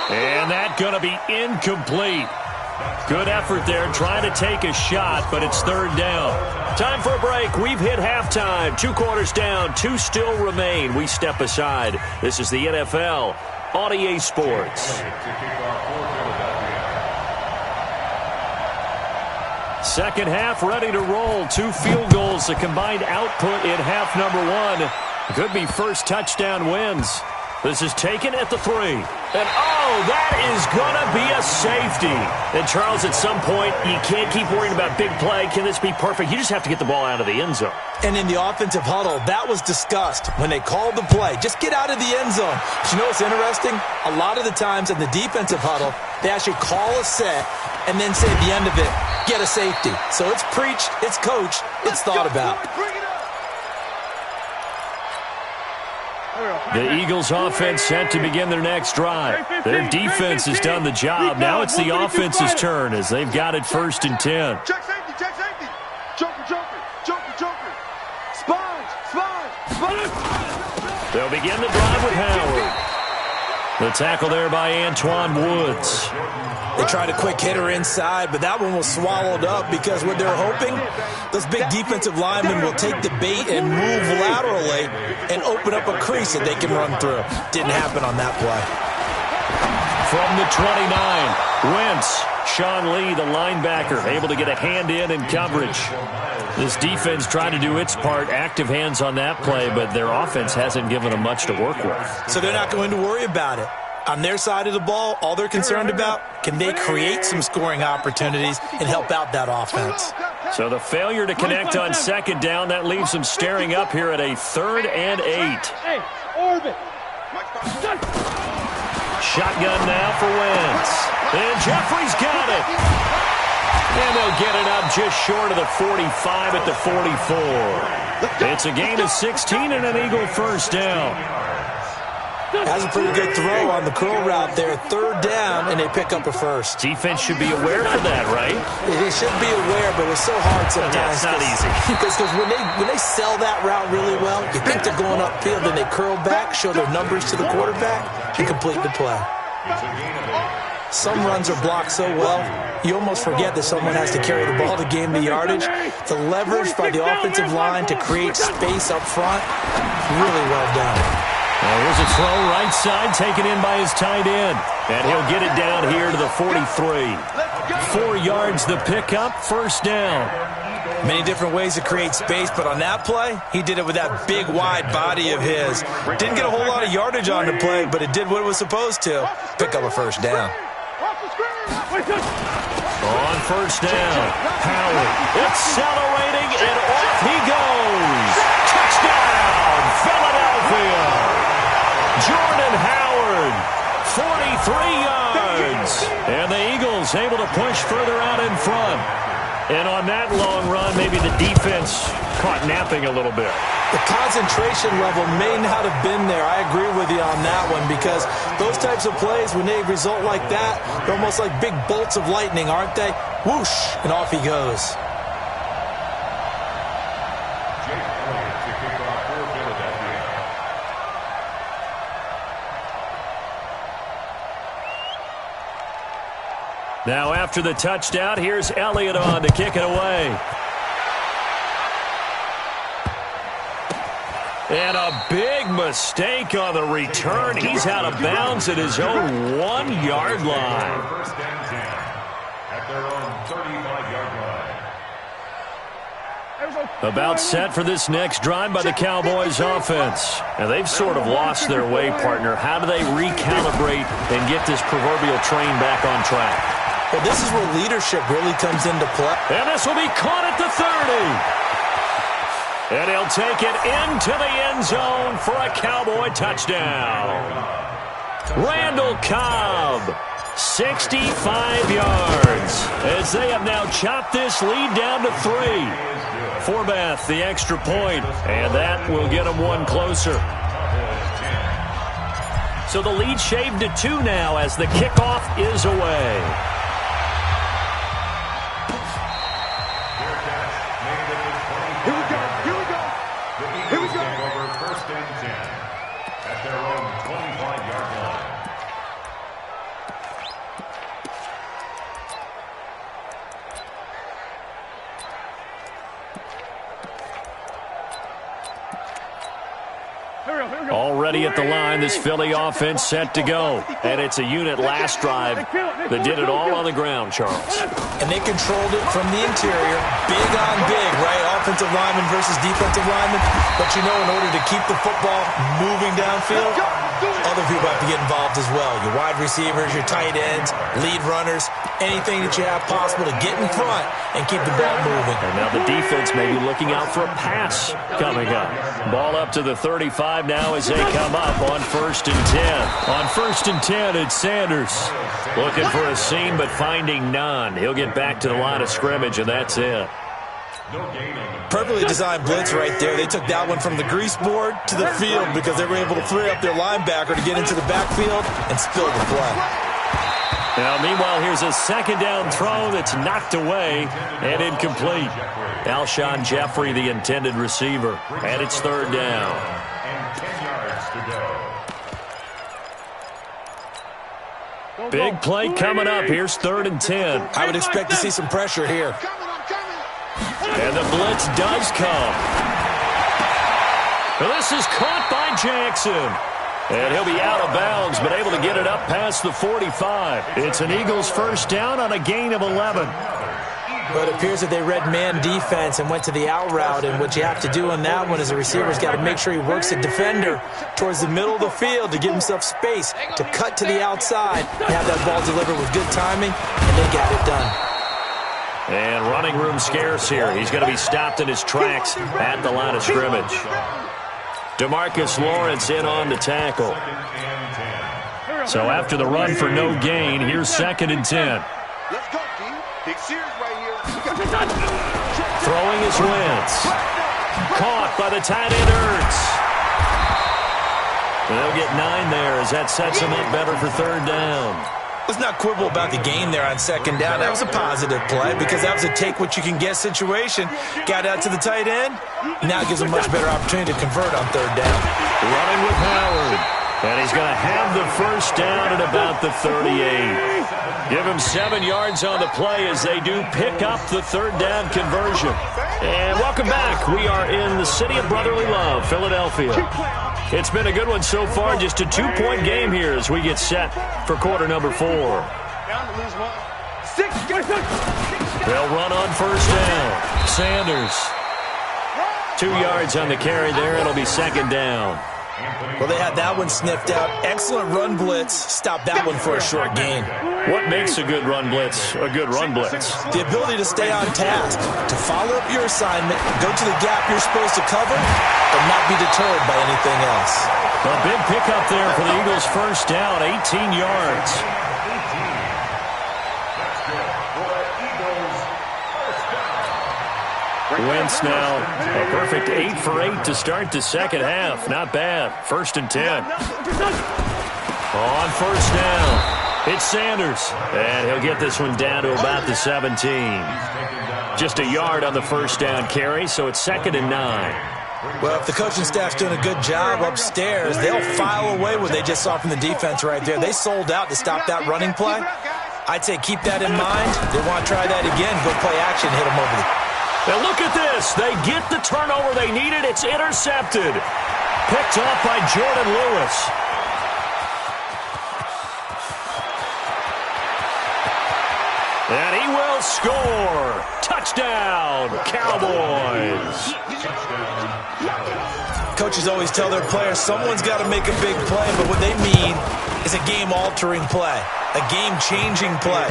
And that's going to be incomplete. Good effort there trying to take a shot, but it's 3rd down. Time for a break. We've hit halftime. 2 quarters down. 2 still remain. We step aside. This is the NFL on EA Sports. Second half ready to roll. 2 field goals, the combined output in half number 1. Could be first touchdown wins. This is taken at the 3. And, that is going to be a safety. And, Charles, at some point, you can't keep worrying about big play. Can this be perfect? You just have to get the ball out of the end zone. And in the offensive huddle, that was discussed when they called the play. Just get out of the end zone. But you know what's interesting? A lot of the times in the defensive huddle, they actually call a set and then say at the end of it, get a safety. So it's preached, it's coached, it's thought about. The Eagles offense set to begin their next drive. Their defense has done the job. Now it's the offense's turn as they've got it 1st and 10. Check safety. Joker. Sponge. They'll begin the drive with Howard. The tackle there by Antoine Woods. They tried a quick hitter inside, but that one was swallowed up because what they're hoping, those big defensive linemen will take the bait and move laterally and open up a crease that they can run through. Didn't happen on that play. From the 29, Wentz. Sean Lee, the linebacker, able to get a hand in coverage. This defense trying to do its part, active hands on that play, but their offense hasn't given them much to work with. So they're not going to worry about it. On their side of the ball, all they're concerned about, can they create some scoring opportunities and help out that offense? So the failure to connect on 2nd down, that leaves them staring up here at a 3rd and 8. Orbit. Shotgun now for Wentz. And Jeffrey's got it. And they'll get it up just short of the 45 at the 44. It's a gain of 16 and an Eagle first down. That's a pretty good throw on the curl route there. Third down, and they pick up a first. Defense should be aware for that, right? They should be aware, but it's so hard sometimes. Yeah, it's not easy. Because when they sell that route really well, you think they're going upfield, then they curl back, show their numbers to the quarterback, and complete the play. Some runs are blocked so well, you almost forget that someone has to carry the ball to gain the yardage. The leverage by the offensive line to create space up front, really well done. Well, here's a throw right side taken in by his tight end. And he'll get it down here to the 43. 4 yards the pickup, first down. Many different ways to create space, but on that play, he did it with that big, wide body of his. Didn't get a whole lot of yardage on the play, but it did what it was supposed to. Pick up a first down. On first down, Howard accelerating, and off he goes. Touchdown, Philadelphia. Jordan Howard, 43 yards. And the Eagles able to push further out in front. And on that long run, maybe the defense caught napping a little bit. The concentration level may not have been there. I agree with you on that one, because those types of plays, when they result like that, they're almost like big bolts of lightning, aren't they? Whoosh, and off he goes. Now after the touchdown, here's Elliott on to kick it away. And a big mistake on the return. He's out of bounds at his own 1-yard line. First and 10 at their own 35-yard line. About set for this next drive by the Cowboys offense. And they've sort of lost their way, partner. How do they recalibrate and get this proverbial train back on track? Well, this is where leadership really comes into play. And this will be caught at the 30. And he'll take it into the end zone for a Cowboy touchdown. Randall Cobb, 65 yards, as they have now chopped this lead down to 3. Forbath, the extra point, and that will get them one closer. So the lead shaved to 2 now as the kickoff is away. Already at the line, this Philly offense set to go. And it's a unit last drive that did it all on the ground, Charles. And they controlled it from the interior. Big on big, right? Offensive lineman versus defensive lineman. But you know, in order to keep the football moving downfield, other people have to get involved as well. Your wide receivers, your tight ends, lead runners, anything that you have possible to get in front and keep the ball moving. And now the defense may be looking out for a pass coming up. Ball up to the 35 now as they come up on 1st and 10. On 1st and 10, it's Sanders. Looking for a seam, but finding none. He'll get back to the line of scrimmage, and that's it. Perfectly designed blitz right there. They took that one from the grease board to the field because they were able to free up their linebacker to get into the backfield and spill the play. Now, meanwhile, here's a second down throw that's knocked away and incomplete. Alshon Jeffrey, the intended receiver, and it's 3rd down. And 10 yards to go. Big play coming up. Here's 3rd and 10. I would expect to see some pressure here. And the blitz does come. Well, this is caught by Jackson. And he'll be out of bounds, but able to get it up past the 45. It's an Eagles first down on a gain of 11. But it appears that they read man defense and went to the out route. And what you have to do on that one is the receiver's got to make sure he works the defender towards the middle of the field to give himself space to cut to the outside and have that ball delivered with good timing, and they got it done. And running room scarce here. He's going to be stopped in his tracks at the line of scrimmage. DeMarcus Lawrence in on the tackle. So after the run for no gain, here's 2nd and 10. Let's go, D. Big series right here. Throwing is Wentz. Caught by the tight end Ertz. They'll get 9 there as that sets them up better for 3rd down. Let's not quibble about the gain there on 2nd down. That was a positive play because that was a take-what-you-can-get situation. Got out to the tight end. Now it gives them a much better opportunity to convert on 3rd down. Running with Howard. And he's going to have the 1st down at about the 38. Give him 7 yards on the play as they do pick up the 3rd down conversion. And welcome back. We are in the city of brotherly love, Philadelphia. It's been a good one so far. Just a 2-point game here as we get set for quarter number 4. They'll run on 1st down. Sanders. 2 yards on the carry there. It'll be 2nd down. Well, they had that one sniffed out. Excellent run blitz. Stop that one for a short gain. What makes a good run blitz a good run blitz? The ability to stay on task, to follow up your assignment, go to the gap you're supposed to cover, but not be deterred by anything else. A big pickup there for the Eagles' 1st down, 18 yards. Wentz now, a perfect 8 for 8 to start the 2nd half. Not bad. 1st and 10. On 1st down, it's Sanders. And he'll get this one down to about the 17. Just a yard on the 1st down carry, so it's 2nd and 9. Well, if the coaching staff's doing a good job upstairs, they'll file away what they just saw from the defense right there. They sold out to stop that running play. I'd say keep that in mind. They want to try that again. Go play action, hit them over the... And look at this. They get the turnover they needed. It's intercepted. Picked off by Jordan Lewis. And he will score. Touchdown, Cowboys. Coaches always tell their players someone's got to make a big play, but what they mean is a game-altering play, a game-changing play,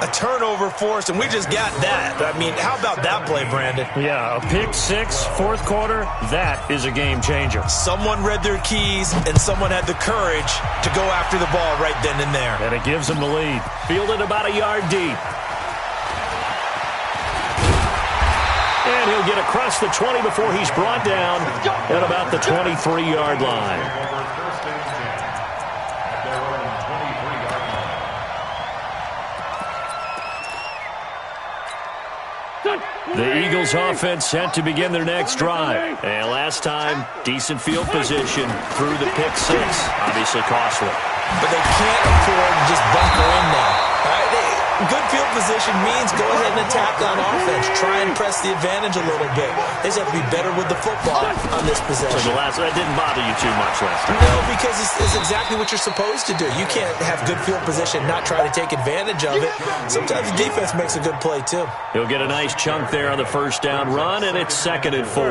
a turnover forced, and we just got that. I mean, how about that play, Brandon? Yeah, a pick 6, 4th quarter, that is a game-changer. Someone read their keys, and someone had the courage to go after the ball right then and there. And it gives them the lead. Fielded about a yard deep. And he'll get across the 20 before he's brought down at about the 23-yard line. The Eagles offense set to begin their next drive. And last time, decent field position through the pick 6. Obviously costly. But they can't afford to just bunker in now. All right? Good field position means go ahead and attack on offense. Try and press the advantage a little bit. They just have to be better with the football on this possession. So that didn't bother you too much last time? No, because it's exactly what you're supposed to do. You can't have good field position, not try to take advantage of it. Sometimes the defense makes a good play, too. He'll get a nice chunk there on the 1st down run, and it's 2nd and 4.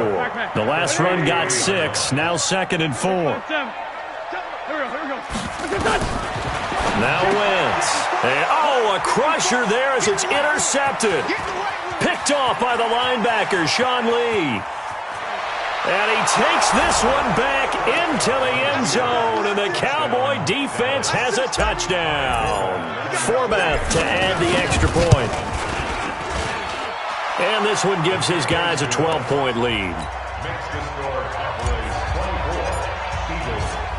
The last run got 6, now 2nd and 4. Now Wentz. And, a crusher there as it's intercepted. Picked off by the linebacker, Sean Lee. And he takes this one back into the end zone, and the Cowboy defense has a touchdown. Forbath to add the extra point. And this one gives his guys a 12-point lead.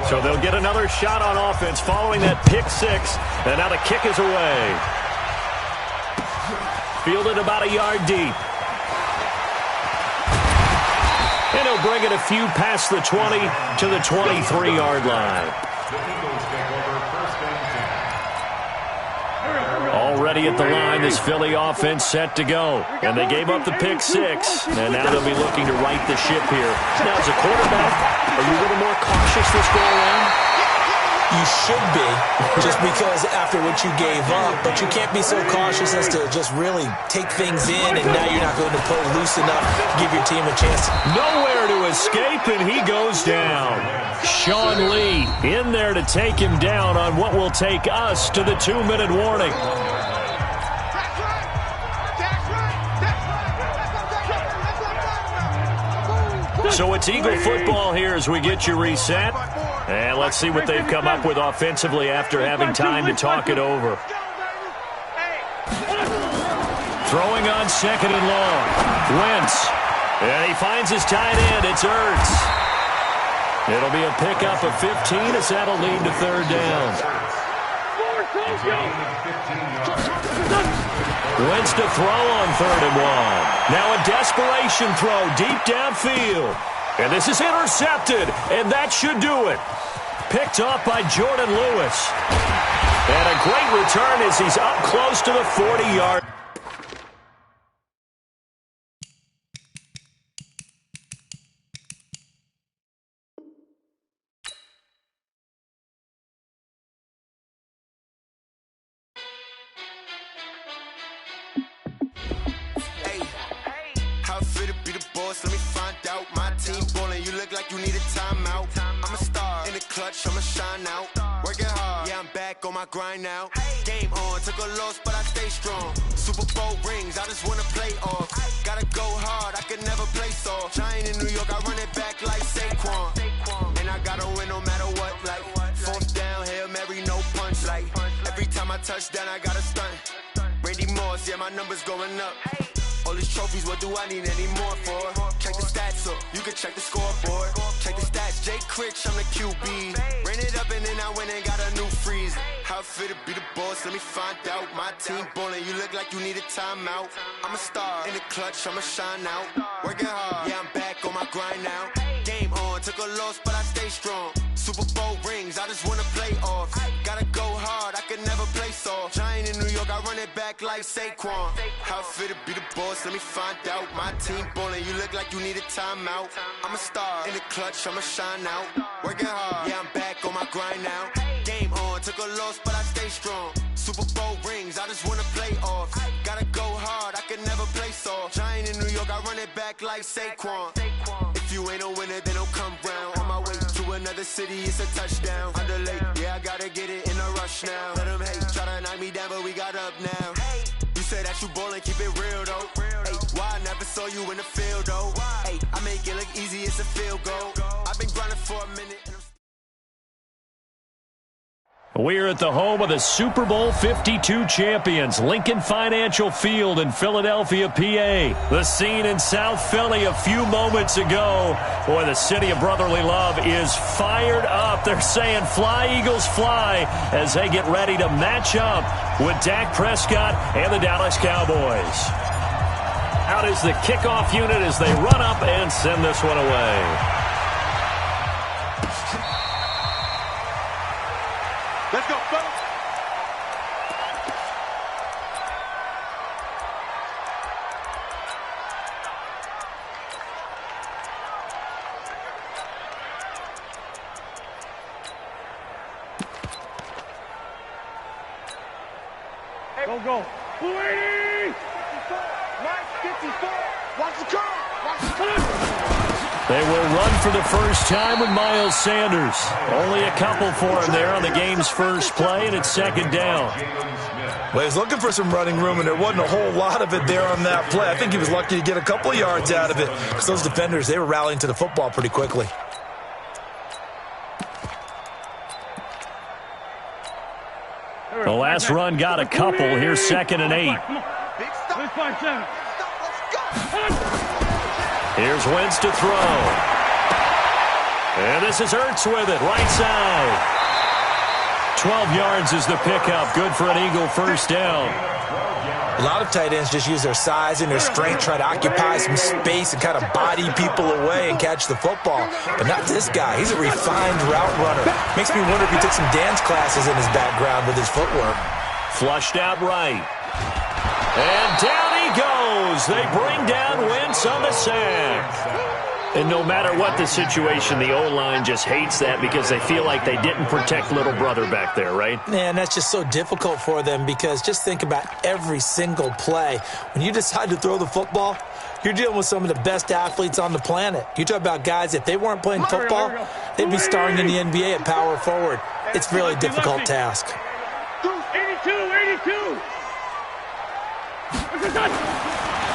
So they'll get another shot on offense following that pick 6. And now the kick is away. Fielded about a yard deep. And he'll bring it a few past the 20 to the 23-yard line. Already at the line, this Philly offense set to go. And they gave up the pick 6. And now they'll be looking to right the ship here. Now, as a quarterback, are you a little more cautious this go around? You should be, just because after what you gave up. But you can't be so cautious as to just really take things in, and now you're not going to play loose enough to give your team a chance. Nowhere to escape, and he goes down. Sean Lee in there to take him down on what will take us to the 2-minute warning. So it's Eagle football here as we get you reset. And let's see what they've come up with offensively after having time to talk it over. Throwing on second and long. Wentz. And he finds his tight end. It's Ertz. It'll be a pickup of 15 as that'll lead to third down. Wentz to throw on third and one. Now a desperation throw deep downfield. And this is intercepted, and that should do it. Picked off by Jordan Lewis. And a great return as he's up close to the 40-yard. Let me find out. My team ballin', you look like you need a timeout. I'm a star in the clutch, I'ma shine out. Working hard, yeah, I'm back on my grind now. Game on, took a loss, but I stay strong. Super Bowl rings, I just wanna play off. Gotta go hard, I could never play soft. Giant in New York, I run it back like Saquon. And I gotta win no matter what, like fourth down, Hail Mary, no punch. Like every time I touch down, I gotta stunt. Randy Moss, yeah, my numbers going up. All these trophies, what do I need any more for? Check the stats up, you can check the scoreboard. Check the stats, Jay Critch, I'm the QB. Ran it up and then I went and got a new freeze. How it fit to be the boss, let me find out. My team ballin', you look like you need a timeout. I'm a star in the clutch, I'ma shine out. Working hard, yeah, I'm back on my grind now. Game on, took a loss, but I stay strong. Super Bowl rings, I just wanna play off. Gotta go hard, I could never play soft. Giant in New York, I run it back like Saquon. How it fit to be the boss, let me find out. My team ballin', you look like you need a timeout. I'm a star in the clutch, I'ma shine out. Working hard, yeah, I'm back on my grind now. Game on, took a loss, but I stay strong. Super Bowl rings, I just wanna play off. Gotta go hard, I could never play soft. Giant in New York, I run it back like Saquon. If you ain't a winner, then don't come round. On my way to another city, it's a touchdown. Underlay, yeah, I gotta get it in a rush now. Let them hate, try to knock me down, but we got up now. You say that you ballin', keep it real though. Hey, why I never saw you in the field though? Hey, I make it look easy, it's a field goal. I've been grinding for a minute. We're at the home of the Super Bowl 52 champions, Lincoln Financial Field in Philadelphia, PA. The scene in South Philly a few moments ago. Boy, the city of brotherly love is fired up. They're saying, fly, Eagles, fly, as they get ready to match up with Dak Prescott and the Dallas Cowboys. Out is the kickoff unit as they run up and send this one away. Let's go, fellas. Go. 280! Mike, 54. Watch the curve. Watch the curve. They will run for the first time with Miles Sanders. Only a couple for him there on the game's first play, and it's second down. Well, he's looking for some running room, and there wasn't a whole lot of it there on that play. I think he was lucky to get a couple of yards out of it because those defenders, they were rallying to the football pretty quickly. The last run got a couple. Here's second and 8. Big stop. Let's find seven. Let's go. Here's Wentz to throw. And this is Ertz with it, right side. 12 yards is the pickup. Good for an Eagle first down. A lot of tight ends just use their size and their strength, try to occupy some space and kind of body people away and catch the football. But not this guy. He's a refined route runner. Makes me wonder if he took some dance classes in his background with his footwork. Flushed out right. And down he goes. They bring down Wentz on the sack. And no matter what the situation, the O-line just hates that because they feel like they didn't protect little brother back there, right? Man, that's just so difficult for them because just think about every single play. When you decide to throw the football, you're dealing with some of the best athletes on the planet. You talk about guys, if they weren't playing football, they'd be starring in the NBA at power forward. It's a really difficult task. 82.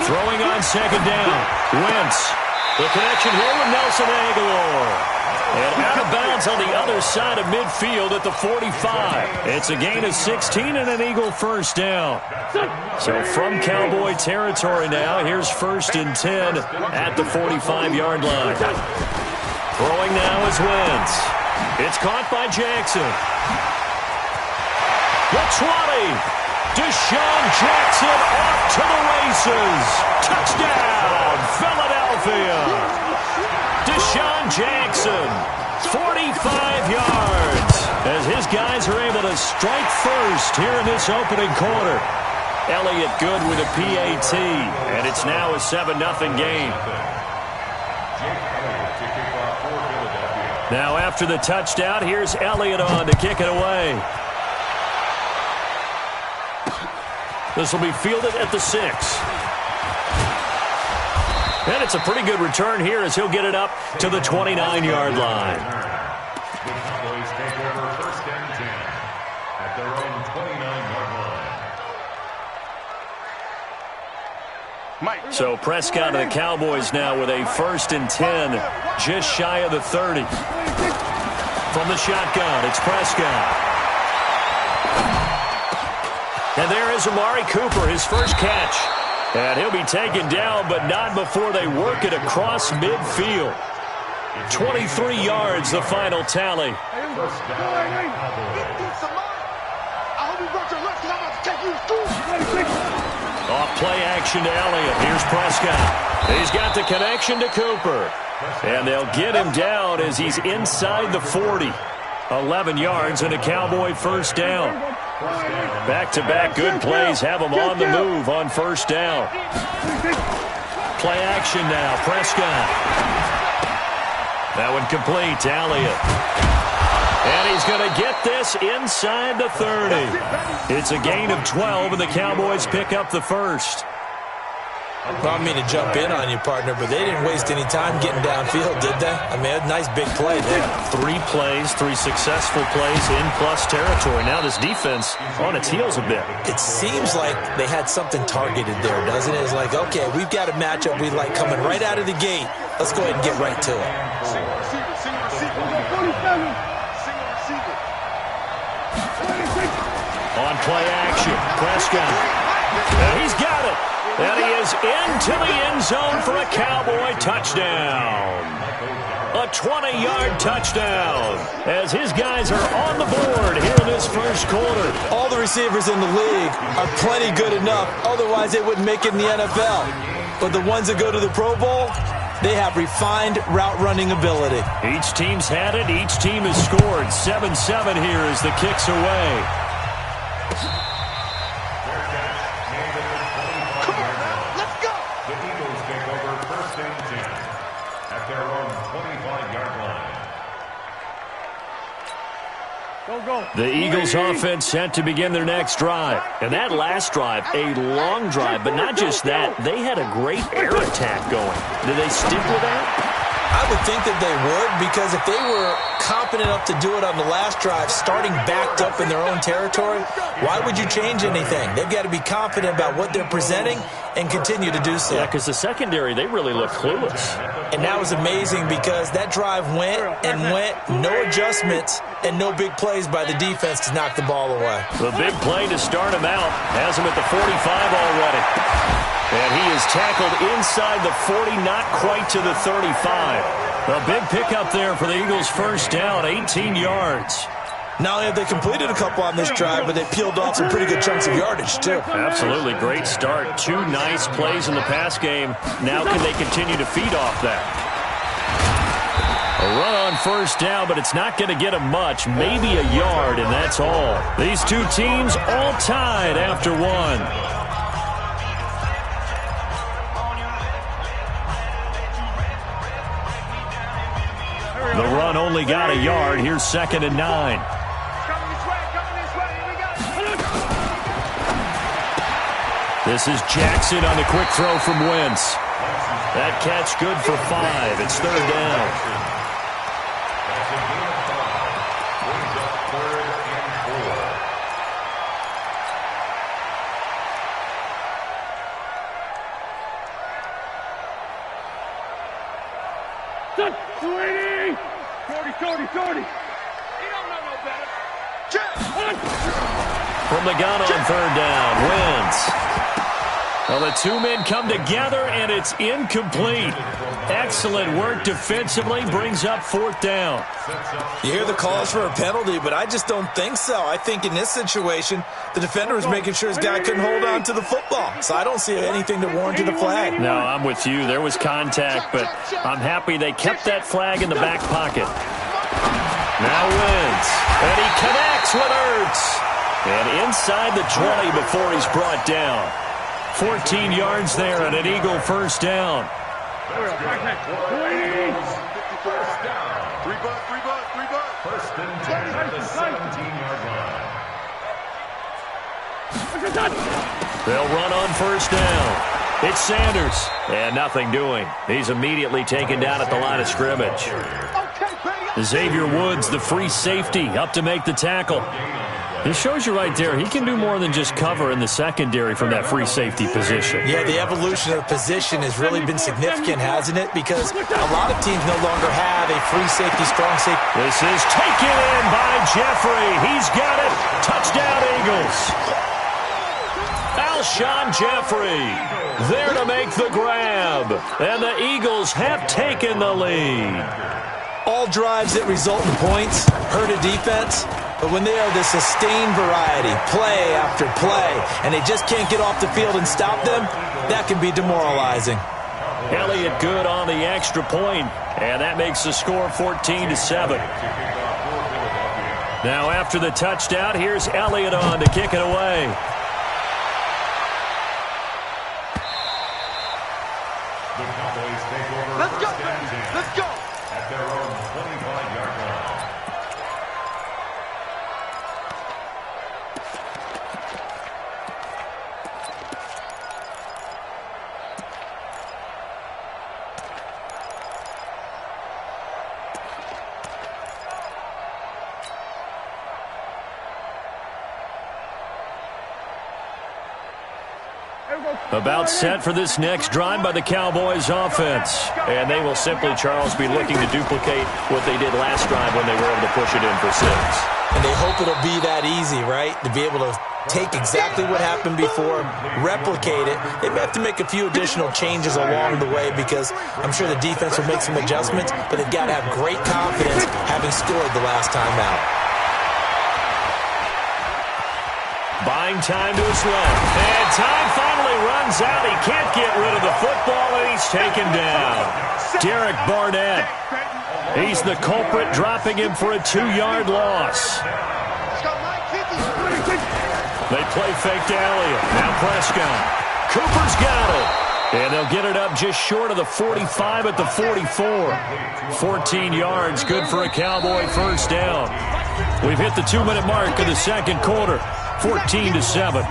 Throwing on second down. Wentz. The connection here with Nelson Aguilar. And out of bounds on the other side of midfield at the 45. It's a gain of 16 and an Eagle first down. So from Cowboy territory now, here's 1st and 10 at the 45-yard line. Throwing now is Wentz. It's caught by Jackson. The 20. Deshaun Jackson off to the races. Touchdown, Philadelphia. Deshaun Jackson, 45 yards, as his guys are able to strike first here in this opening quarter. Elliott good with a PAT, and it's now a 7-0 game. Now after the touchdown, here's Elliott on to kick it away. This will be fielded at the 6. And it's a pretty good return here as he'll get it up to the 29-yard line. The Cowboys take over 1st and 10 at their own 29-yard line. So Prescott and the Cowboys now with a 1st and 10, just shy of the 30. From the shotgun, it's Prescott. And there is Amari Cooper, his first catch. And he'll be taken down, but not before they work it across midfield. 23 yards, the final tally. Off play action to Elliott. Here's Prescott. He's got the connection to Cooper. And they'll get him down as he's inside the 40. 11 yards and a Cowboy first down. Back-to-back good plays have him on the move on 1st down. Play action now, Prescott. That one complete to Elliott. And he's going to get this inside the 30. It's a gain of 12, and the Cowboys pick up the first. Well, I mean to jump in on you, partner, but they didn't waste any time getting downfield, did they? I mean, a nice big play there. 3 plays, 3 successful plays in plus territory. Now this defense on its heels a bit. It seems like they had something targeted there, doesn't it? It's like, okay, we've got a matchup we like coming right out of the gate. Let's go ahead and get right to it. On play action, Prescott. And he's got it. And he is into the end zone for a Cowboy touchdown. A 20-yard touchdown as his guys are on the board here in this first quarter. All the receivers in the league are plenty good enough. Otherwise, they wouldn't make it in the NFL. But the ones that go to the Pro Bowl, they have refined route running ability. Each team's had it. Each team has scored. 7-7 here as the kick's away. The Eagles offense set to begin their next drive. And that last drive, a long drive, but not just that. They had a great air attack going. Did they stick with that? I would think that they would, because if they were competent enough to do it on the last drive, starting backed up in their own territory, why would you change anything? They've got to be confident about what they're presenting and continue to do so. Yeah, because the secondary, they really look clueless. And that was amazing because that drive went and went, no adjustments, and no big plays by the defense to knock the ball away. The big play to start him out has him at the 45 already. And he is tackled inside the 40, not quite to the 35. A big pickup there for the Eagles' first down, 18 yards. Not only have they completed a couple on this drive, but they peeled off some pretty good chunks of yardage, too. Absolutely. Great start. 2 nice plays in the pass game. Now can they continue to feed off that? A run on first down, but it's not going to get them much. Maybe a yard, and that's all. These two teams all tied after one. The run only got a yard. Here's 2nd and 9. This is Jackson on the quick throw from Wentz. That catch good for 5. It's 3rd down. Touch. 280. 40. He don't know no better. From the gun on third down, wins. Well, the two men come together, and it's incomplete. Excellent work defensively, brings up fourth down. You hear the calls for a penalty, but I just don't think so. I think in this situation, the defender was making sure his guy couldn't hold on to the football. So I don't see anything to warrant a flag. No, I'm with you. There was contact, but I'm happy they kept that flag in the back pocket. Now wins, and he connects with Ertz. And inside the 20 before he's brought down. 14 yards there and an Eagle first down. First and 10 at the 17-yard line. They'll run on first down. It's Sanders. And nothing doing. He's immediately taken down at the line of scrimmage. Xavier Woods, the free safety, up to make the tackle. It shows you right there, he can do more than just cover in the secondary from that free safety position. Yeah, the evolution of the position has really been significant, hasn't it? Because a lot of teams no longer have a free safety, strong safety. This is taken in by Jeffrey. He's got it. Touchdown, Eagles. Alshon Jeffrey there to make the grab. And the Eagles have taken the lead. All drives that result in points hurt a defense. But when they are the sustained variety, play after play, and they just can't get off the field and stop them, that can be demoralizing. Elliott good on the extra point, and that makes the score 14-7. Now after the touchdown, here's Elliott on to kick it away. The Cowboys take over. Let's go, let's go. At their own 25-yard line. About set for this next drive by the Cowboys offense. And they will simply, Charles, be looking to duplicate what they did last drive when they were able to push it in for 6. And they hope it'll be that easy, right? To be able to take exactly what happened before, replicate it. They may have to make a few additional changes along the way because I'm sure the defense will make some adjustments, but they've got to have great confidence having scored the last time out. Buying time to his left. And time finally runs out. He can't get rid of the football, and he's taken down. Derek Barnett. He's the culprit, dropping him for a 2-yard loss. They play fake to Elliott. Now Prescott. Cooper's got it. And they'll get it up just short of the 45 at the 44. 14 yards, good for a Cowboy first down. We've hit the 2-minute mark of the second quarter. 14-7.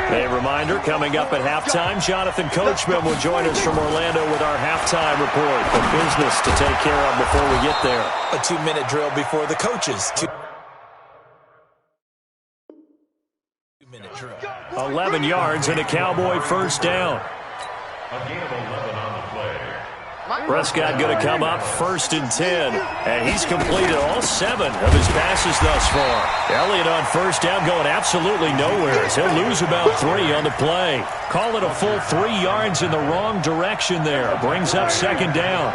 A reminder, coming up at halftime, Jonathan Coachman will join us from Orlando with our halftime report. The business to take care of before we get there. A 2-minute drill before the coaches. 2-minute drill. 11 yards and a Cowboy first down. A gain of 11 on the play. Prescott going to come up 1st and 10, and he's completed all 7 of his passes thus far. Elliott on first down going absolutely nowhere as he'll lose about 3 on the play. Call it a full 3 yards in the wrong direction there. Brings up 2nd down.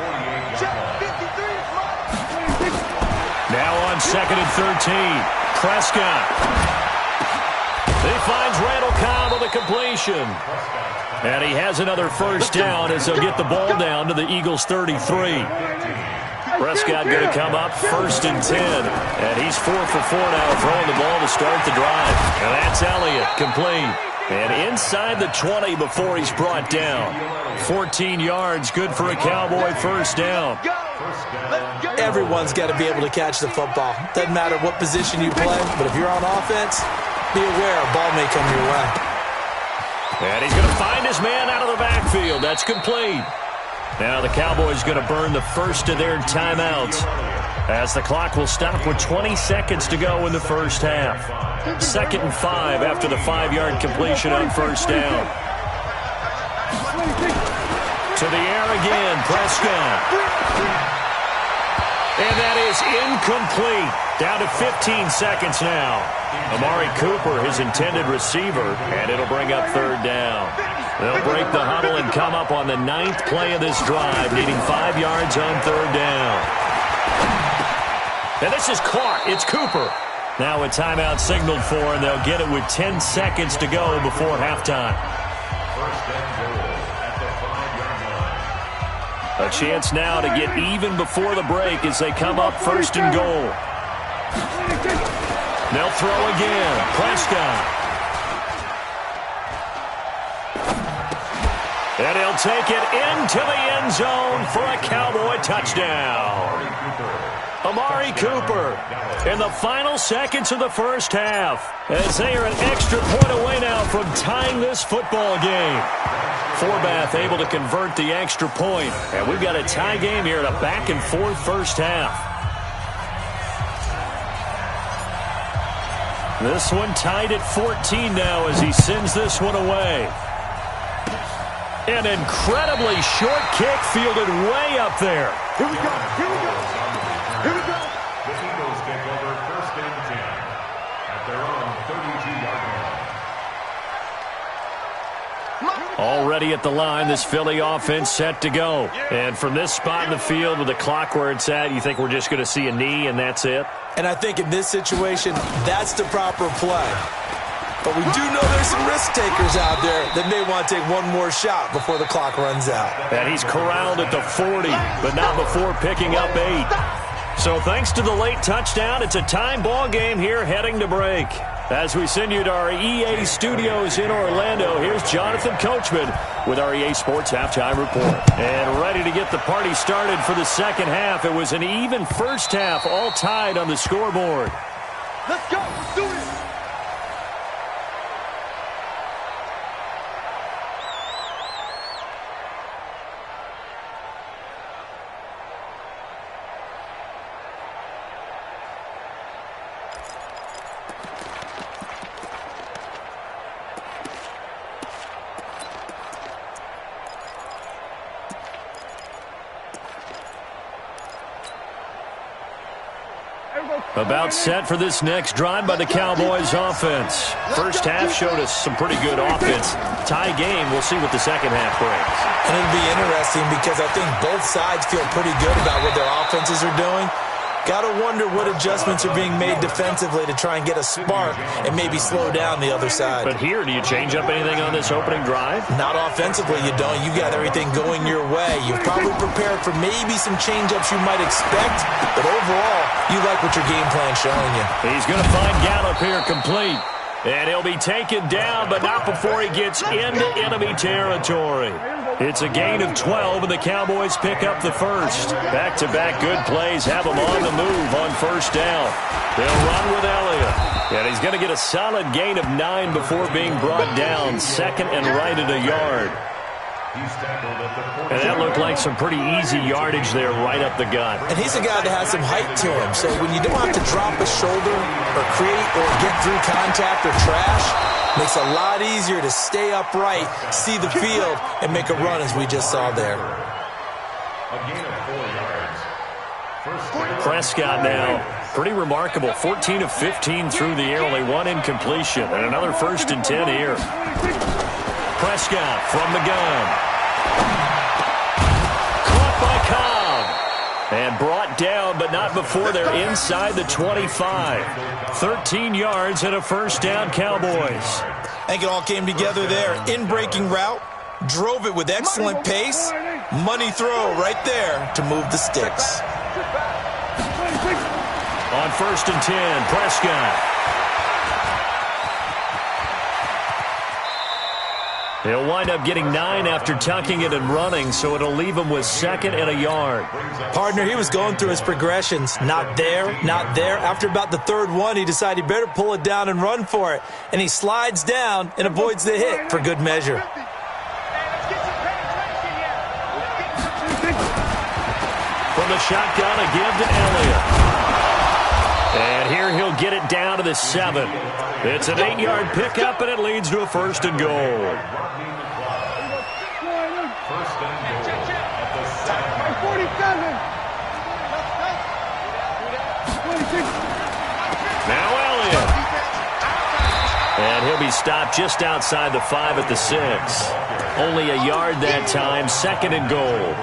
Now on 2nd and 13, Prescott. He finds Randall Cobb with a completion. And he has another first down as they'll get the ball down to the Eagles' 33. Prescott going to come up 1st and 10. And he's 4 for 4 now throwing the ball to start the drive. And that's Elliott, complete. And inside the 20 before he's brought down. 14 yards, good for a Cowboy first down. Everyone's got to be able to catch the football. Doesn't matter what position you play, but if you're on offense, be aware a ball may come your way. And he's going to find his man out of the backfield. That's complete. Now the Cowboys going to burn the first of their timeouts as the clock will stop with 20 seconds to go in the first half. 2nd and 5 after the 5-yard completion on first down. To the air again, Prescott. And that is incomplete. Down to 15 seconds now. Amari Cooper, his intended receiver, and it'll bring up third down. They'll break the huddle and come up on the 9th play of this drive, needing 5 yards on third down. And this is caught. It's Cooper. Now a timeout signaled for, and they'll get it with 10 seconds to go before halftime. First and goal at the 5-yard line. A chance now to get even before the break as they come up first and goal. They'll throw again. Prescott. And he'll take it into the end zone for a Cowboy touchdown. Amari Cooper in the final seconds of the first half as they are an extra point away now from tying this football game. Forbath able to convert the extra point, and we've got a tie game here in a back-and-forth first half. This one tied at 14 now as he sends this one away. An incredibly short kick fielded way up there. Here we go. Here we go. Here we go. The Eagles take over first and 10 at their own 32-yard line. Already at the line, this Philly offense set to go. And from this spot in the field with the clock where it's at, you think we're just going to see a knee and that's it? And I think in this situation, that's the proper play. But we do know there's some risk takers out there that may want to take one more shot before the clock runs out. And he's corralled at the 40, but not before picking up 8. So thanks to the late touchdown, it's a time ball game here heading to break. As we send you to our EA studios in Orlando, here's Jonathan Coachman with our EA Sports Halftime Report. And ready to get the party started for the second half. It was an even first half, all tied on the scoreboard. Let's go. Let's do it. About set for this next drive by the Cowboys offense. First half showed us some pretty good offense. Tie game, we'll see what the second half brings. And it'll be interesting because I think both sides feel pretty good about what their offenses are doing. Got to wonder what adjustments are being made defensively to try and get a spark and maybe slow down the other side. But here, do you change up anything on this opening drive? Not offensively, you don't. You got everything going your way. You've probably prepared for maybe some change-ups you might expect, but overall, you like what your game plan's showing you. He's going to find Gallup here complete. And he'll be taken down, but not before he gets into enemy territory. It's a gain of 12, and the Cowboys pick up the first. Back-to-back good plays have them on the move on first down. They'll run with Elliott. And he's going to get a solid gain of 9 before being brought down, second and right at a yard. And that looked like some pretty easy yardage there right up the gut. And he's a guy that has some height to him, so when you don't have to drop a shoulder or create or get through contact or trash, makes it a lot easier to stay upright, see the field, and make a run as we just saw there. A gain of 4 yards. Prescott now, pretty remarkable. 14 of 15 through the air, only 1 incompletion, and another 1st and 10 here. Prescott from the gun. Caught by Cobb. And brought down, but not before they're inside the 25. 13 yards and a first down, Cowboys. I think it all came together there. In-breaking route, drove it with excellent pace. Money throw right there to move the sticks. On 1st and 10, Prescott. He'll wind up getting 9 after tucking it and running, so it'll leave him with 2nd and a yard. Partner, he was going through his progressions. Not there, not there. After about the 3rd one, he decided he better pull it down and run for it. And he slides down and avoids the hit for good measure. From the shotgun, a give to Elliott. And here he'll get it down to the 7. It's an 8-yard pickup, and it leads to a 1st and goal. First and goal Now Elliott. And he'll be stopped just outside the 5 at the 6. Only a yard that time, 2nd and goal.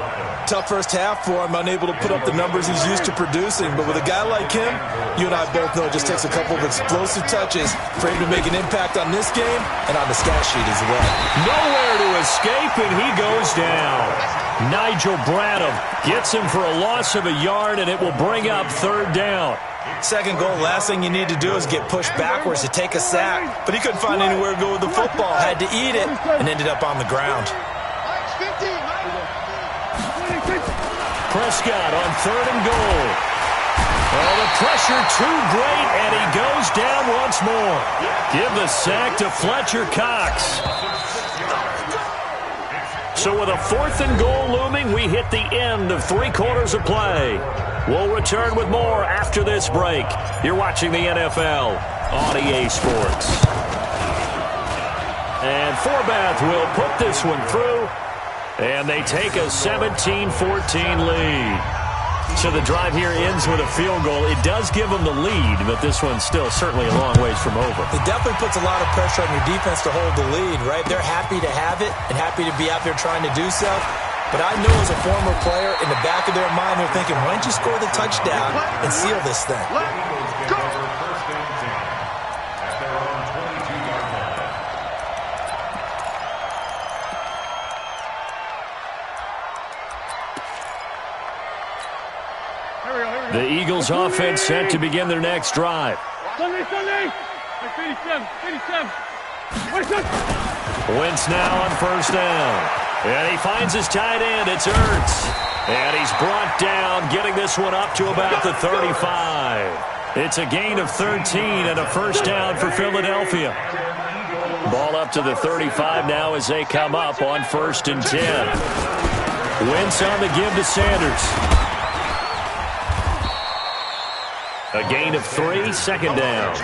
Tough first half for him, unable to put up the numbers he's used to producing. But with a guy like him, you and I both know it just takes a couple of explosive touches for him to make an impact on this game and on the stat sheet as well. Nowhere to escape, and he goes down. Nigel Bradham gets him for a loss of a yard, and it will bring up 3rd down. 2nd goal, last thing you need to do is get pushed backwards to take a sack. But he couldn't find anywhere to go with the football, had to eat it, and ended up on the ground. Prescott on 3rd and goal. Oh, the pressure too great, and he goes down once more. Give the sack to Fletcher Cox. So with a 4th and goal looming, we hit the end of 3 quarters of play. We'll return with more after this break. You're watching the NFL on EA Sports. And Forbath will put this one through. And they take a 17-14 lead. So the drive here ends with a field goal. It does give them the lead, but this one's still certainly a long ways from over. It definitely puts a lot of pressure on your defense to hold the lead, right? They're happy to have it and happy to be out there trying to do so. But I know as a former player, in the back of their mind, they're thinking, why don't you score the touchdown and seal this thing? The Eagles offense set to begin their next drive. Sunday! 87. Wentz now on 1st down. And he finds his tight end. It's Ertz. And he's brought down, getting this one up to about the 35. It's a gain of 13 and a 1st down for Philadelphia. Ball up to the 35 now as they come up on 1st and 10. Wentz on the give to Sanders. A gain of 3, 2nd down.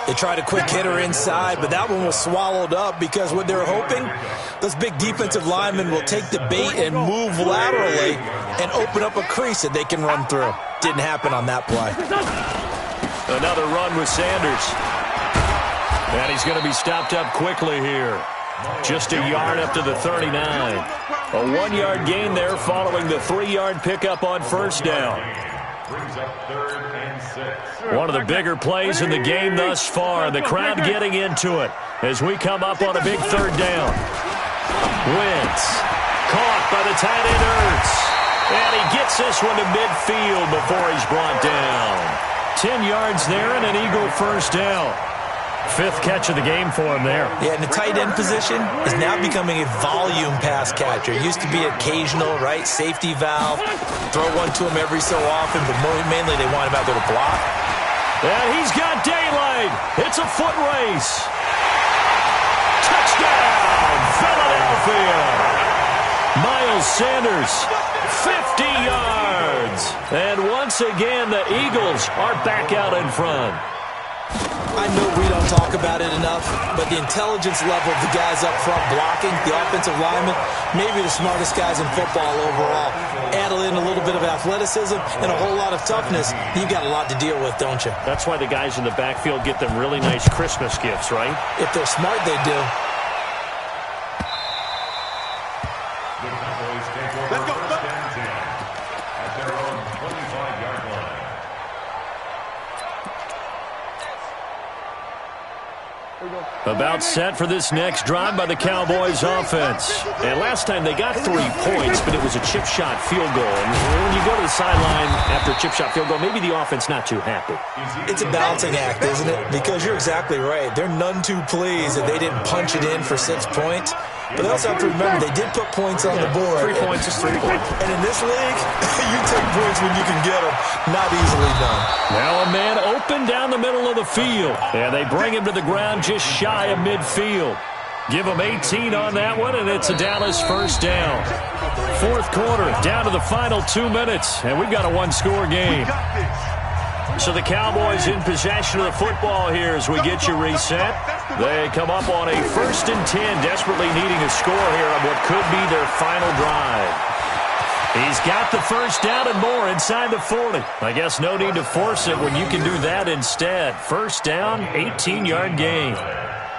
They tried a quick hitter inside, but that one was swallowed up because what they're hoping, those big defensive linemen will take the bait and move laterally and open up a crease that they can run through. Didn't happen on that play. Another run with Sanders. And he's going to be stopped up quickly here. Just a yard up to the 39. A 1-yard gain there following the 3-yard pickup on 1st down. Brings up 3rd and 6. One of the bigger plays in the game thus far. The crowd getting into it as we come up on a big 3rd down. Wentz caught by the tight end Ertz. And he gets this one to midfield before he's brought down. 10 yards there and an Eagle 1st down. 5th catch of the game for him there. Yeah, and the tight end position is now becoming a volume pass catcher. It used to be occasional, right? Safety valve. Throw one to him every so often, but mainly they want him out there to block. And he's got daylight. It's a foot race. Touchdown, Philadelphia. Miles Sanders, 50 yards. And once again, the Eagles are back out in front. I know we don't talk about it enough, but the intelligence level of the guys up front blocking, the offensive linemen, maybe the smartest guys in football overall. Add in a little bit of athleticism and a whole lot of toughness, you've got a lot to deal with, don't you? That's why the guys in the backfield get them really nice Christmas gifts, right? If they're smart, they do. Let's go. 1st and 10 at their own 25-yard line. About set for this next drive by the Cowboys offense. And last time they got 3 points, but it was a chip shot field goal. And when you go to the sideline after a chip shot field goal, maybe the offense not too happy. It's a balancing act, isn't it? Because you're exactly right. They're none too pleased that they didn't punch it in for 6 points. But they also have to remember they did put points on the board. 3 points is 3 points. And in this league, you take points when you can get them. Not easily done. Now a man open down the middle of the field. And they bring him to the ground just shy of midfield. Give him 18 on that one, and it's a Dallas 1st down. 4th quarter, down to the final 2 minutes. And we've got a 1-score game. So the Cowboys in possession of the football here as we get you reset. They come up on a 1st and 10, desperately needing a score here on what could be their final drive. He's got the first down and more inside the 40. I guess no need to force it when you can do that instead. First down, 18-yard gain.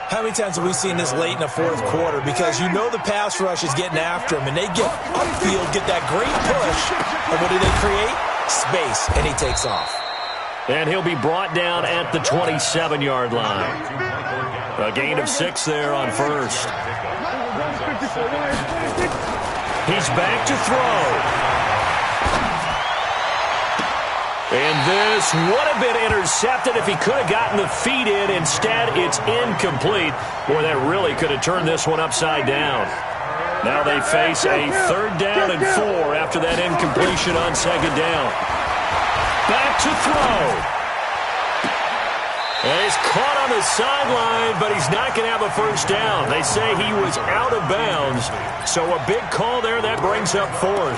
How many times have we seen this late in the fourth quarter? Because you know the pass rush is getting after him, and they get upfield, get that great push, and what do they create? Space, and he takes off. And he'll be brought down at the 27-yard line. A gain of 6 there on first. He's back to throw. And this would have been intercepted if he could have gotten the feet in. Instead, it's incomplete. Boy, that really could have turned this one upside down. Now they face a 3rd down and 4 after that incompletion on 2nd down. Back to throw. And he's caught on the sideline, but he's not going to have a first down. They say he was out of bounds. So a big call there. That brings up 4th.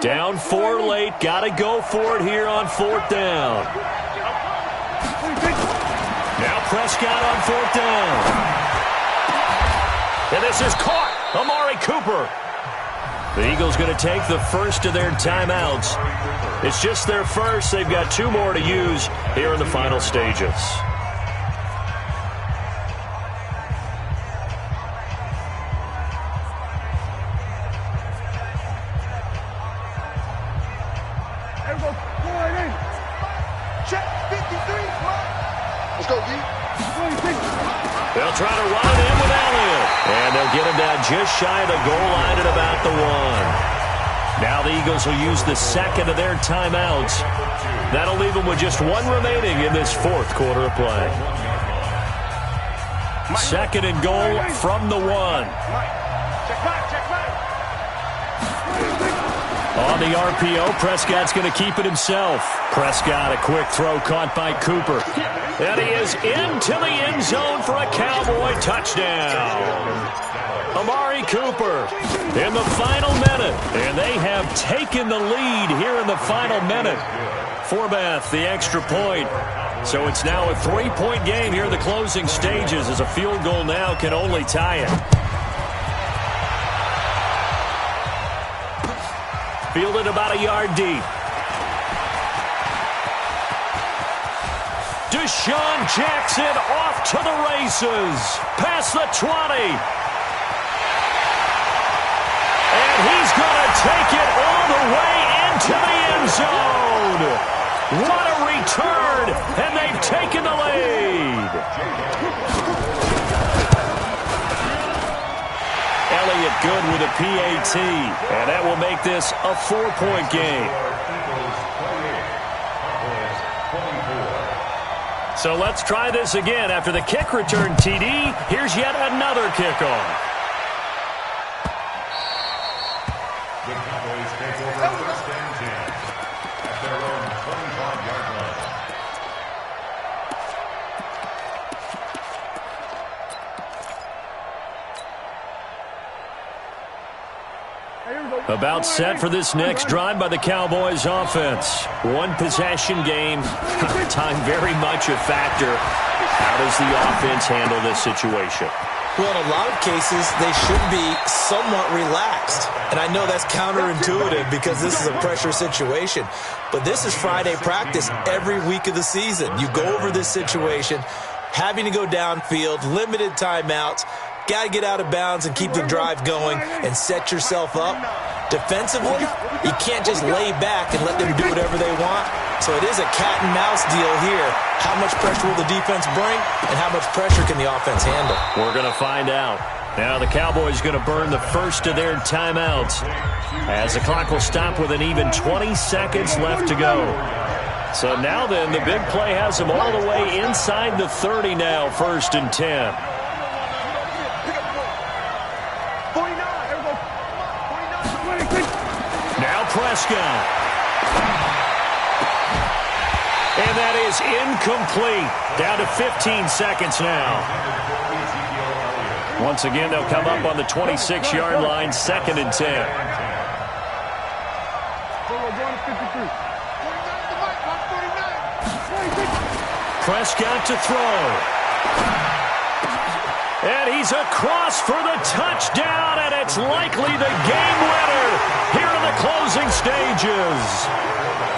Down 4 late. Got to go for it here on 4th down. Now Prescott on 4th down. And this is caught. Amari Cooper. The Eagles going to take the first of their timeouts. It's just their first. They've got 2 more to use here in the final stages. Check 53. Let's go, D. They'll try to run it in with Elliott. And they'll get him down just shy of the goal line at about the 1. Now the Eagles will use the second of their timeouts. That'll leave them with just 1 remaining in this 4th quarter of play. 2nd and goal from the 1. On the RPO, Prescott's going to keep it himself. Prescott, a quick throw caught by Cooper. And he is into the end zone for a Cowboy touchdown. Amari Cooper in the final minute. And they have taken the lead here in the final minute. Forbath, the extra point. So it's now a 3-point game here in the closing stages, as a field goal now can only tie it. Fielded about a yard deep. Deshaun Jackson off to the races. Past the 20. And he's going to take it all the way into the end zone. What a return. And they've taken the lead. Elliott good with a PAT. And that will make this a 4-point game. So let's try this again. After the kick return TD, here's yet another kickoff. The Cowboys take over 1st and 10 at their own 25-yard line. About set for this next drive by the Cowboys offense. 1 possession game. Time very much a factor. How does the offense handle this situation? Well, in a lot of cases, they should be somewhat relaxed. And I know that's counterintuitive because this is a pressure situation. But this is Friday practice every week of the season. You go over this situation, having to go downfield, limited timeouts, got to get out of bounds and keep the drive going and set yourself up. Defensively, you can't just lay back and let them do whatever they want. So it is a cat and mouse deal here. How much pressure will the defense bring, and how much pressure can the offense handle? We're going to find out. Now the Cowboys going to burn the first of their timeouts, as the clock will stop with an even 20 seconds left to go. So now then, the big play has them all the way inside the 30 now, 1st and 10. Now Prescott. And that is incomplete. Down to 15 seconds now. Once again, they'll come up on the 26-yard line, 2nd and 10. Prescott to throw. And he's across for the touchdown, and it's likely the game winner here in the closing stages.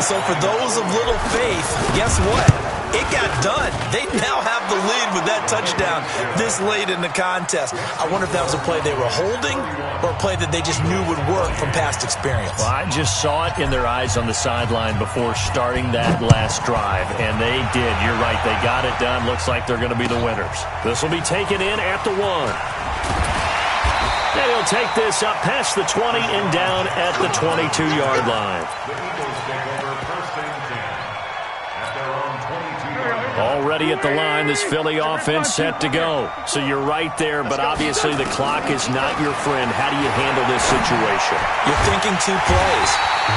So for those of little faith, guess what? It got done. They now have the lead with that touchdown this late in the contest. I wonder if that was a play they were holding or a play that they just knew would work from past experience. Well, I just saw it in their eyes on the sideline before starting that last drive, and they did. You're right. They got it done. Looks like they're going to be the winners. This will be taken in at the 1. And he'll take this up past the 20 and down at the 22-yard line. Already at the line, this Philly offense set to go. So you're right there, but obviously the clock is not your friend. How do you handle this situation? You're thinking 2 plays.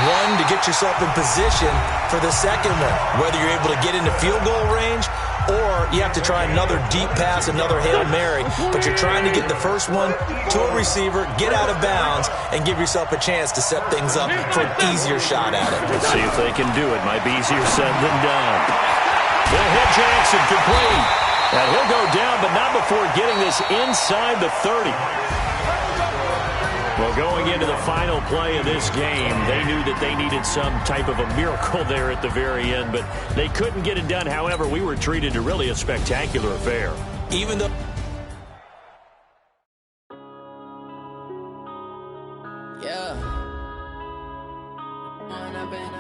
One, to get yourself in position for the second one, whether you're able to get into field goal range or you have to try another deep pass, another Hail Mary. But you're trying to get the first one to a receiver, get out of bounds, and give yourself a chance to set things up for an easier shot at it. Let's see if they can do it. Might be easier said than done. They'll hit Jackson complete. And he'll go down, but not before getting this inside the 30. Well, going into the final play of this game, they knew that they needed some type of a miracle there at the very end, but they couldn't get it done. However, we were treated to really a spectacular affair. Even though... Yeah. One up and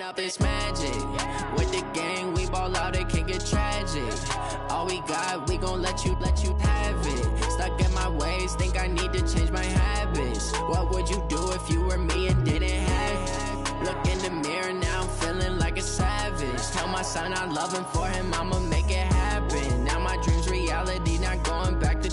up, it's magic. With the gang, we ball out, it can get tragic. All we got, we gon' let you have it. Stuck in my ways, think I need to change my habits. What would you do if you were me and didn't have it? Look in the mirror, now I'm feeling like a savage. Tell my son I love him, for him I'ma make it happen. Now my dream's reality, not going back to.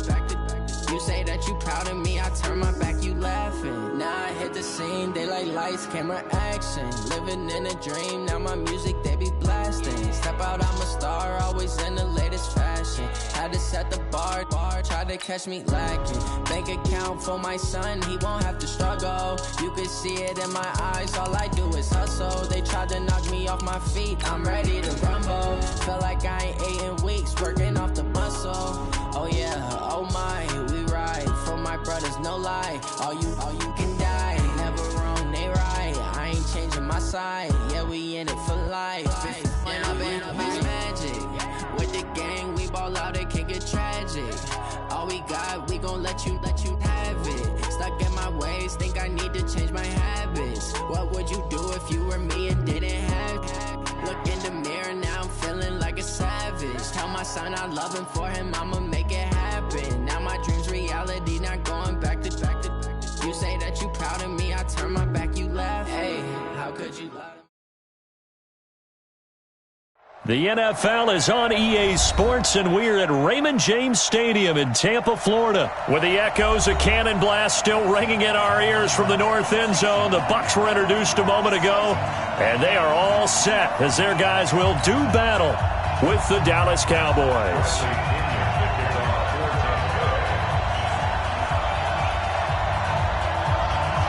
You say that you proud of me, I turn my back, you laughing. Now I hit the scene, they like lights, camera, action. Living in a dream, now my music, they be blasting. Step out, I'm a star, always in the latest fashion. Had to set the bar, try to catch me lacking. Bank account for my son, he won't have to struggle. You can see it in my eyes, all I do is hustle. They tried to knock me off my feet, I'm ready to rumble. Feel like I ain't ate in weeks, working off the muscle. Oh yeah, oh my, we ride for my brothers, no lie. All you can die, never wrong, they right. I ain't changing my side, yeah, we in it for life. When I've been up, it's magic. With the gang, we ball out, it can get tragic. All we got, we gon' let you have it. Stuck in my ways, think I need to change my habits. What would you do if you were me and didn't have it? Look in the mirror, now I'm feeling like a savage. Tell my son I love him, for him I'ma make it happen. Now my dream's reality, not going back to. You say that you proud of me, I turn my back, you laugh. Hey, how could you lie? The NFL is on EA Sports, and we're at Raymond James Stadium in Tampa, Florida, with the echoes of cannon blast still ringing in our ears from the north end zone. The Bucs were introduced a moment ago, and they are all set as their guys will do battle with the Dallas Cowboys.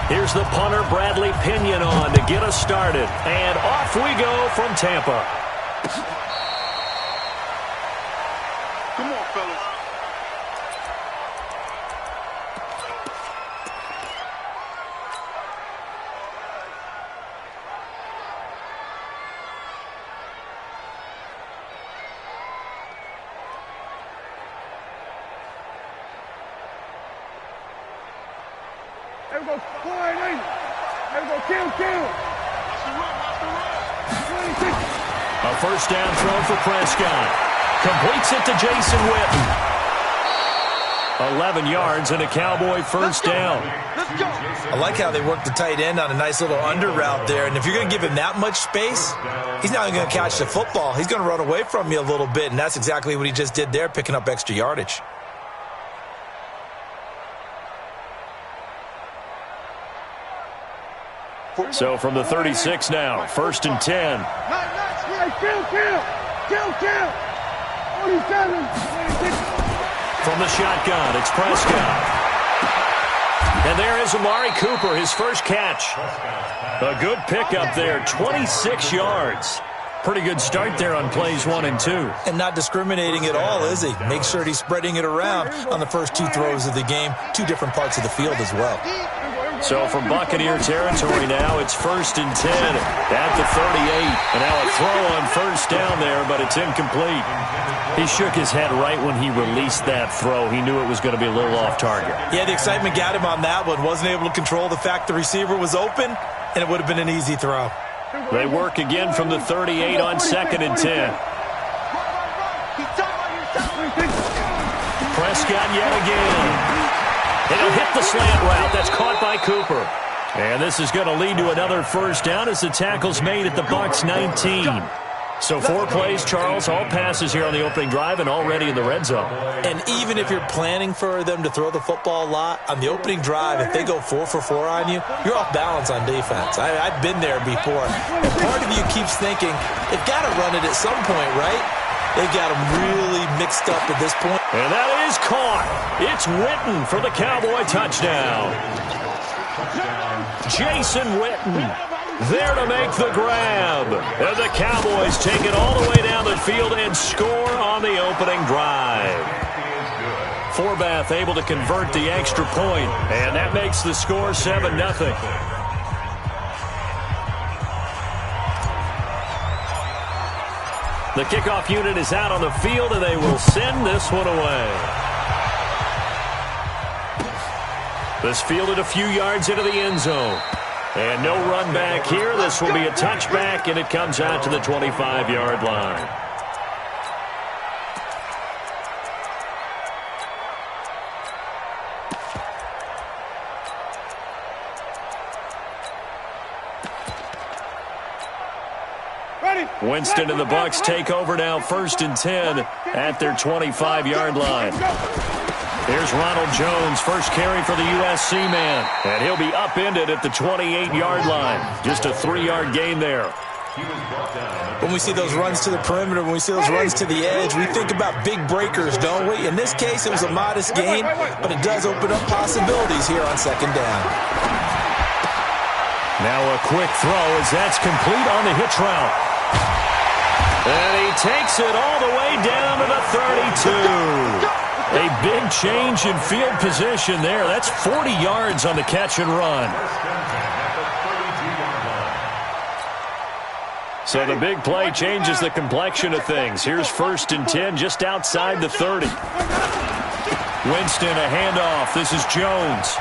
Here's the punter, Bradley Pinion, on to get us started. And off we go from Tampa. Come on, fellas. There we go. Fly in. There we go. Kill. Watch the run. 26. A first down throw for Prescott. Completes it to Jason Witten. 11 yards and a Cowboy first down. Let's go. I like how they work the tight end on a nice little under route there. And if you're going to give him that much space, he's not going to catch the football. He's going to run away from you a little bit, and that's exactly what he just did there, picking up extra yardage. So from the 36 now, 1st and 10. Kill. 47. 26. From the shotgun, it's Prescott. And there is Amari Cooper, his first catch. A good pickup there, 26 yards. Pretty good start there on plays 1 and 2. And not discriminating at all, is he? Make sure he's spreading it around on the first 2 throws of the game, 2 different parts of the field as well. So from Buccaneer territory now, it's 1st and 10 at the 38. And now a throw on first down there, but it's incomplete. He shook his head right when he released that throw. He knew it was going to be a little off target. Yeah, the excitement got him on that one. Wasn't able to control the fact the receiver was open, and it would have been an easy throw. They work again from the 38 on 2nd and 10. Prescott yet again. It'll hit the slant route. That's caught by Cooper. And this is going to lead to another first down as the tackle's made at the Bucs 19. So 4 plays, Charles, all passes here on the opening drive and already in the red zone. And even if you're planning for them to throw the football a lot, on the opening drive, if they go 4 for 4 on you, you're off balance on defense. I've been there before. And part of you keeps thinking, they've got to run it at some point, right? They've got them really mixed up at this point. And that is caught. It's Witten for the Cowboy touchdown. Jason Witten there to make the grab. And the Cowboys take it all the way down the field and score on the opening drive. Forbath able to convert the extra point, and that makes the score 7-0. The kickoff unit is out on the field, and they will send this one away. This fielded a few yards into the end zone. And no run back here. This will be a touchback, and it comes out to the 25-yard line. Winston and the Bucs take over now, 1st and 10 at their 25-yard line. Here's Ronald Jones, first carry for the USC man. And he'll be upended at the 28-yard line. Just a 3-yard gain there. When we see those runs to the perimeter, when we see those runs to the edge, we think about big breakers, don't we? In this case, it was a modest gain, but it does open up possibilities here on 2nd down. Now a quick throw as that's complete on the hitch route. And he takes it all the way down to the 32. A big change in field position there. That's 40 yards on the catch and run. So the big play changes the complexion of things. Here's 1st and 10 just outside the 30. Winston, a handoff. This is Jones.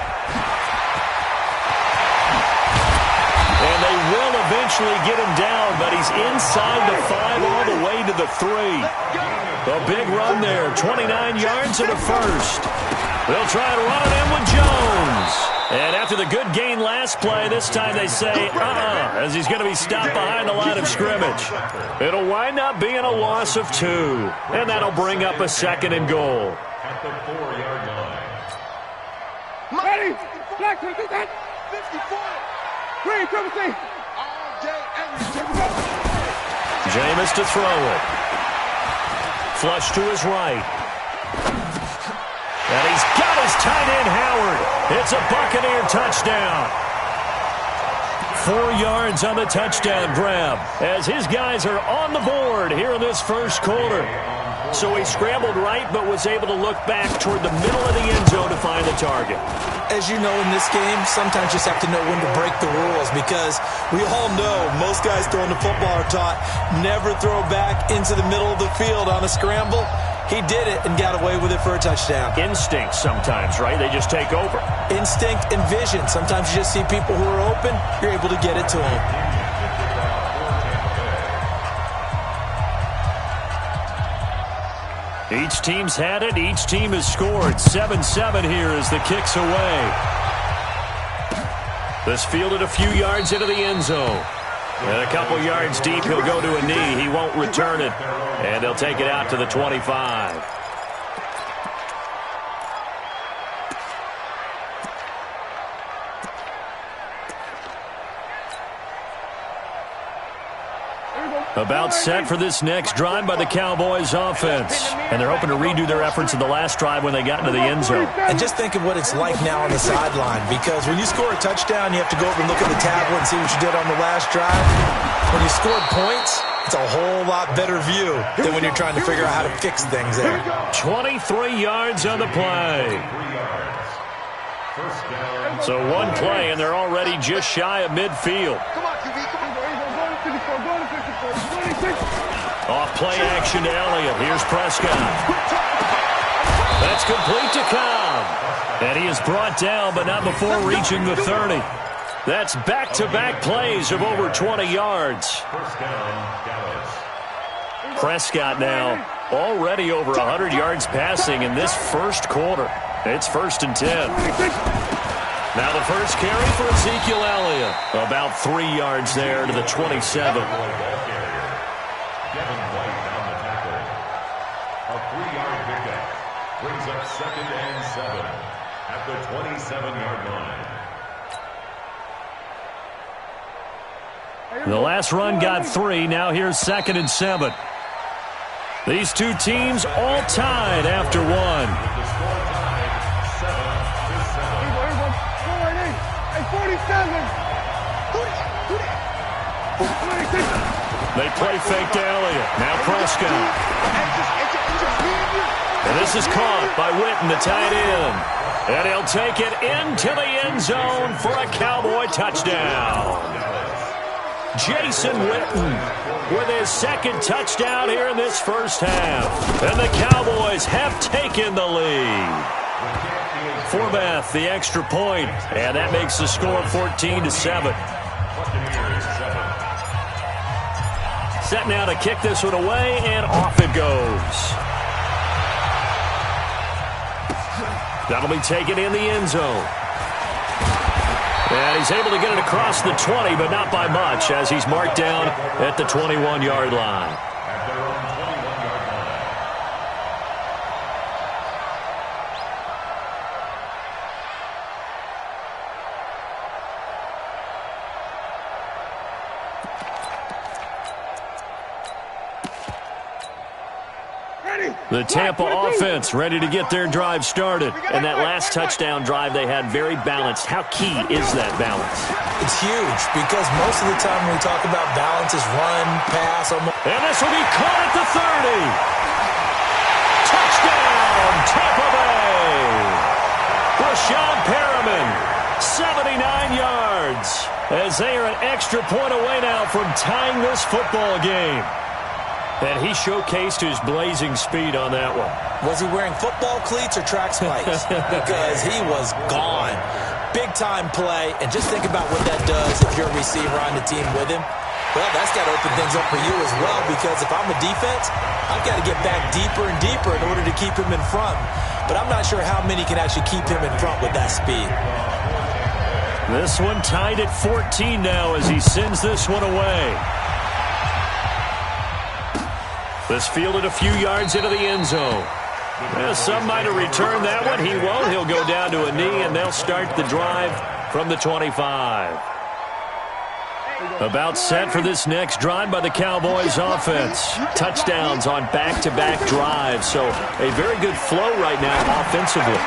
And they will eventually get him down, but he's inside the 5 all the way to the 3. A big run there, 29 yards and a first. They'll try and run it in with Jones. And after the good gain last play, this time they say, as he's going to be stopped behind the line of scrimmage. It'll wind up being a loss of 2. And that'll bring up a 2nd and goal. At the 4-yard line. Ready? Black, 54. 3, triple C. Jameis to throw it. Flush to his right. And he's got his tight end, Howard. It's a Buccaneer touchdown. 4 yards on the touchdown grab as his guys are on the board here in this first quarter. So he scrambled right but was able to look back toward the middle of the end zone to find the target. As you know, in this game, sometimes you just have to know when to break the rules because we all know most guys throwing the football are taught never throw back into the middle of the field on a scramble. He did it and got away with it for a touchdown. Instinct sometimes, right? They just take over. Instinct and vision. Sometimes you just see people who are open, you're able to get it to them. Each team's had it. Each team has scored. 7-7 here as the kick's away. This fielded a few yards into the end zone. And a couple yards deep, he'll go to a knee. He won't return it. And they'll take it out to the 25. There we go. About set for this next drive by the Cowboys offense. And they're hoping to redo their efforts in the last drive when they got into the end zone. And just think of what it's like now on the sideline, because when you score a touchdown, you have to go over and look at the tablet and see what you did on the last drive. When you scored points, it's a whole lot better view than when you're trying to figure out how to fix things there. 23 yards on the play. So one play, and they're already just shy of midfield. Come on, QB, come on. Off play action to Elliott. Here's Prescott. That's complete to Cobb. And he is brought down, but not before reaching the 30. That's back-to-back plays of over 20 yards. Prescott now already over 100 yards passing in this first quarter. It's 1st and 10. Now the first carry for Ezekiel Elliott. About 3 yards there to the 27. Brings up 2nd and 7 at the 27-yard line. The last run got 3. Now here's 2nd and 7. These two teams all tied after 1. The score tied 7-7. They play fake to Elliott. Now Prescott. And this is caught by Witten, the tight end. And he'll take it into the end zone for a Cowboy touchdown. Jason Witten with his 2nd touchdown here in this first half. And the Cowboys have taken the lead. Forbath, the extra point, and that makes the score 14-7. Set now to kick this one away, and off it goes. That'll be taken in the end zone. And he's able to get it across the 20, but not by much, as he's marked down at the 21-yard line. At their own 21-yard line. The Tampa offense ready to get their drive started. And that last touchdown drive they had very balanced. How key is that balance? It's huge, because most of the time when we talk about balance is run, pass, almost. And this will be caught at the 30. Touchdown, Tampa Bay. Rashad Perriman, 79 yards. As they are an extra point away now from tying this football game. And he showcased his blazing speed on that one. Was he wearing football cleats or track spikes? Because he was gone. Big-time play, and just think about what that does if you're a receiver on the team with him. Well, that's got to open things up for you as well, because if I'm a defense, I've got to get back deeper and deeper in order to keep him in front. But I'm not sure how many can actually keep him in front with that speed. This one tied at 14 now as he sends this one away. This fielded a few yards into the end zone. Well, some might have returned that one. He won't. He'll go down to a knee, and they'll start the drive from the 25. About set for this next drive by the Cowboys offense. Touchdowns on back-to-back drives, so a very good flow right now offensively.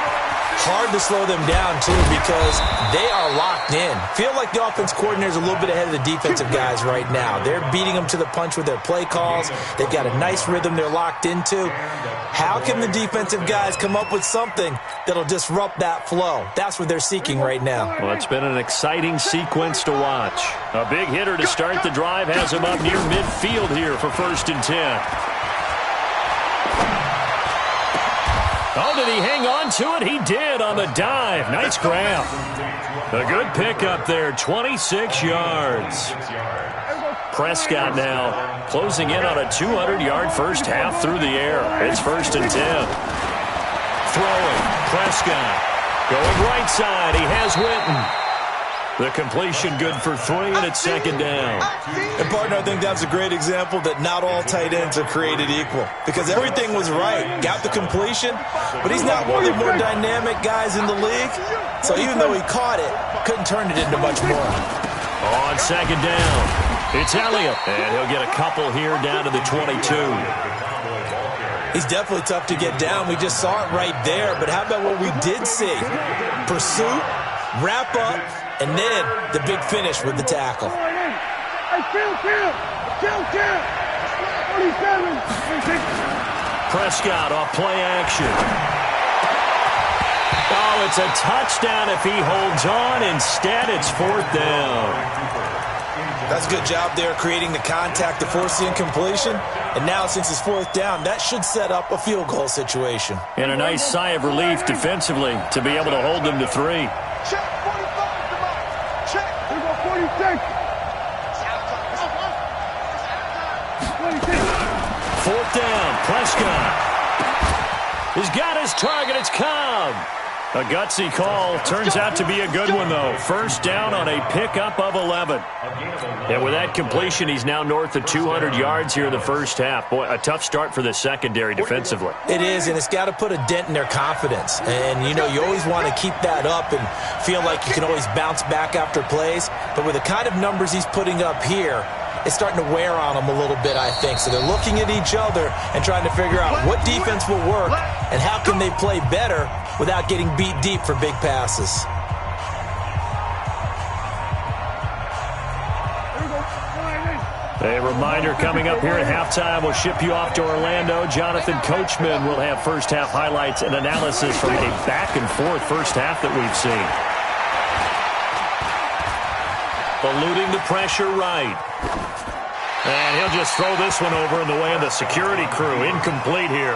Hard to slow them down, too, because they are locked in. Feel like the offense coordinator is a little bit ahead of the defensive guys right now. They're beating them to the punch with their play calls. They've got a nice rhythm they're locked into. How can the defensive guys come up with something that'll disrupt that flow? That's what they're seeking right now. Well, it's been an exciting sequence to watch. A big hitter to start the drive has him up near midfield here for 1st and 10. Oh, did he hang on to it? He did on the dive. Nice grab. A good pickup there, 26 yards. Prescott now closing in on a 200-yard first half through the air. It's 1st and 10. Throwing, Prescott. Going right side, he has Witten. The completion good for 3, and it's 2nd down. And, partner, I think that's a great example that not all tight ends are created equal, because everything was right. Got the completion, but he's not one of the more dynamic guys in the league. So even though he caught it, couldn't turn it into much more. On 2nd down. It's Elliott, and he'll get a couple here down to the 22. He's definitely tough to get down. We just saw it right there. But how about what we did see? Pursuit, wrap up, and then the big finish with the tackle. Hey, kill. 47. Prescott off play action. Oh, it's a touchdown if he holds on. Instead, it's 4th down. That's a good job there creating the contact to force the incompletion. And now, since it's 4th down, that should set up a field goal situation. And a nice sigh of relief defensively to be able to hold them to 3. Check 45, check. Here we go, 46. 4th down, Prescott. He's got his target. It's Cobb. A gutsy call. Turns out to be a good one, though. 1st down on a pickup of 11. And with that completion, he's now north of 200 yards here in the first half. Boy, a tough start for the secondary defensively. It is, and it's got to put a dent in their confidence. And, you know, you always want to keep that up and feel like you can always bounce back after plays. But with the kind of numbers he's putting up here, it's starting to wear on them a little bit, I think. So they're looking at each other and trying to figure out what defense will work and how can they play better without getting beat deep for big passes. A reminder coming up here at halftime. We'll ship you off to Orlando. Jonathan Coachman will have first half highlights and analysis from a back-and-forth first half that we've seen. Eluding the pressure right. And he'll just throw this one over in the way of the security crew. Incomplete here.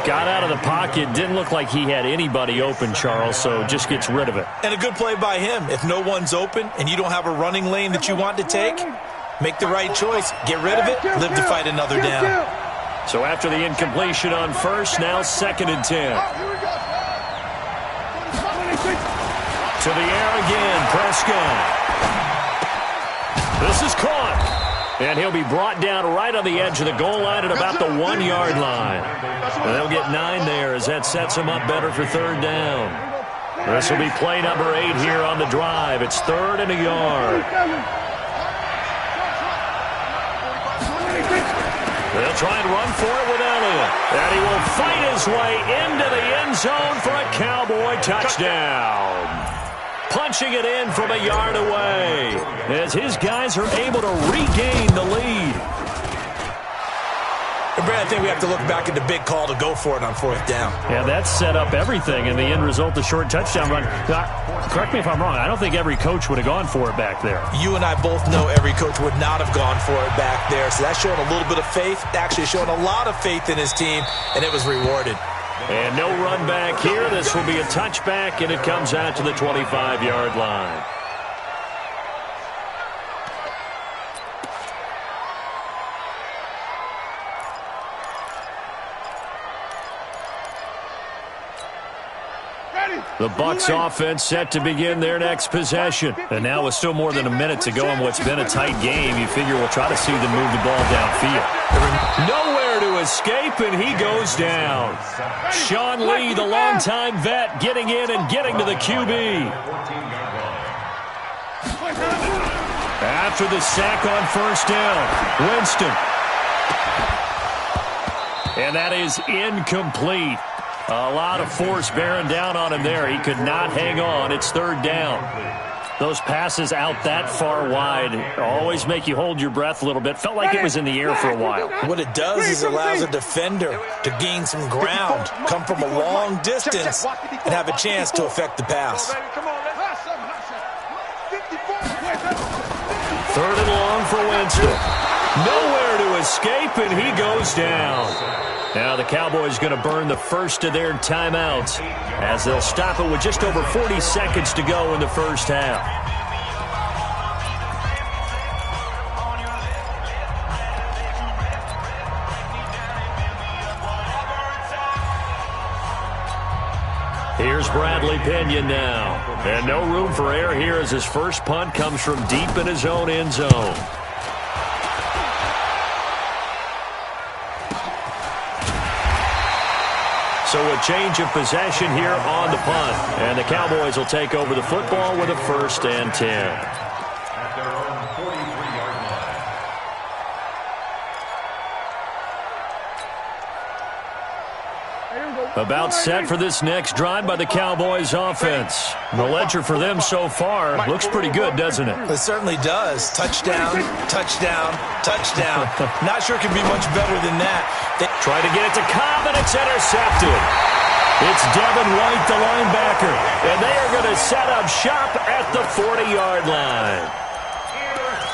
Got out of the pocket. Didn't look like he had anybody open, Charles, so just gets rid of it. And a good play by him. If no one's open and you don't have a running lane that you want to take, make the right choice. Get rid of it. Live to fight another down. So after the incompletion on 1st, now 2nd and 10. To the air again, Prescott. This is caught. And he'll be brought down right on the edge of the goal line at about the 1-yard line. And they'll get 9 there as that sets him up better for 3rd down. This will be play number 8 here on the drive. It's 3rd and a yard. They'll try and run for it with Elliott. And he will fight his way into the end zone for a Cowboy touchdown. Punching it in from a yard away as his guys are able to regain the lead. And Brad, I think we have to look back at the big call to go for it on 4th down. Yeah, that set up everything, and the end result, the short touchdown run. Now, correct me if I'm wrong. I don't think every coach would have gone for it back there. You and I both know every coach would not have gone for it back there. So that's showing a little bit of faith, actually showing a lot of faith in his team, and it was rewarded. And no run back here. This will be a touchback, and it comes out to the 25-yard line. The Bucs offense set to begin their next possession. And now with still more than a minute to go in what's been a tight game, you figure we'll try to see them move the ball downfield. Nowhere to escape, and he goes down. Sean Lee, the longtime vet, getting in and getting to the QB. After the sack on 1st down, Winston. And that is incomplete. A lot of force bearing down on him there. He could not hang on. It's 3rd down. Those passes out that far wide always make you hold your breath a little bit. Felt like it was in the air for a while. What it does is it allows a defender to gain some ground, come from a long distance, and have a chance to affect the pass. 3rd and long for Winston. Nowhere to escape, and he goes down. Now the Cowboys going to burn the first of their timeouts as they'll stop it with just over 40 seconds to go in the first half. Here's Bradley Pinion now. And no room for error here as his first punt comes from deep in his own end zone. So a change of possession here on the punt. And the Cowboys will take over the football with a 1st and 10. At their own 43-yard line. About set for this next drive by the Cowboys offense. The ledger for them so far looks pretty good, doesn't it? It certainly does. Touchdown, touchdown, touchdown. Not sure it can be much better than that. They try to get it to Cobb, and it's intercepted. It's Devin White, the linebacker, and they are going to set up shop at the 40-yard line.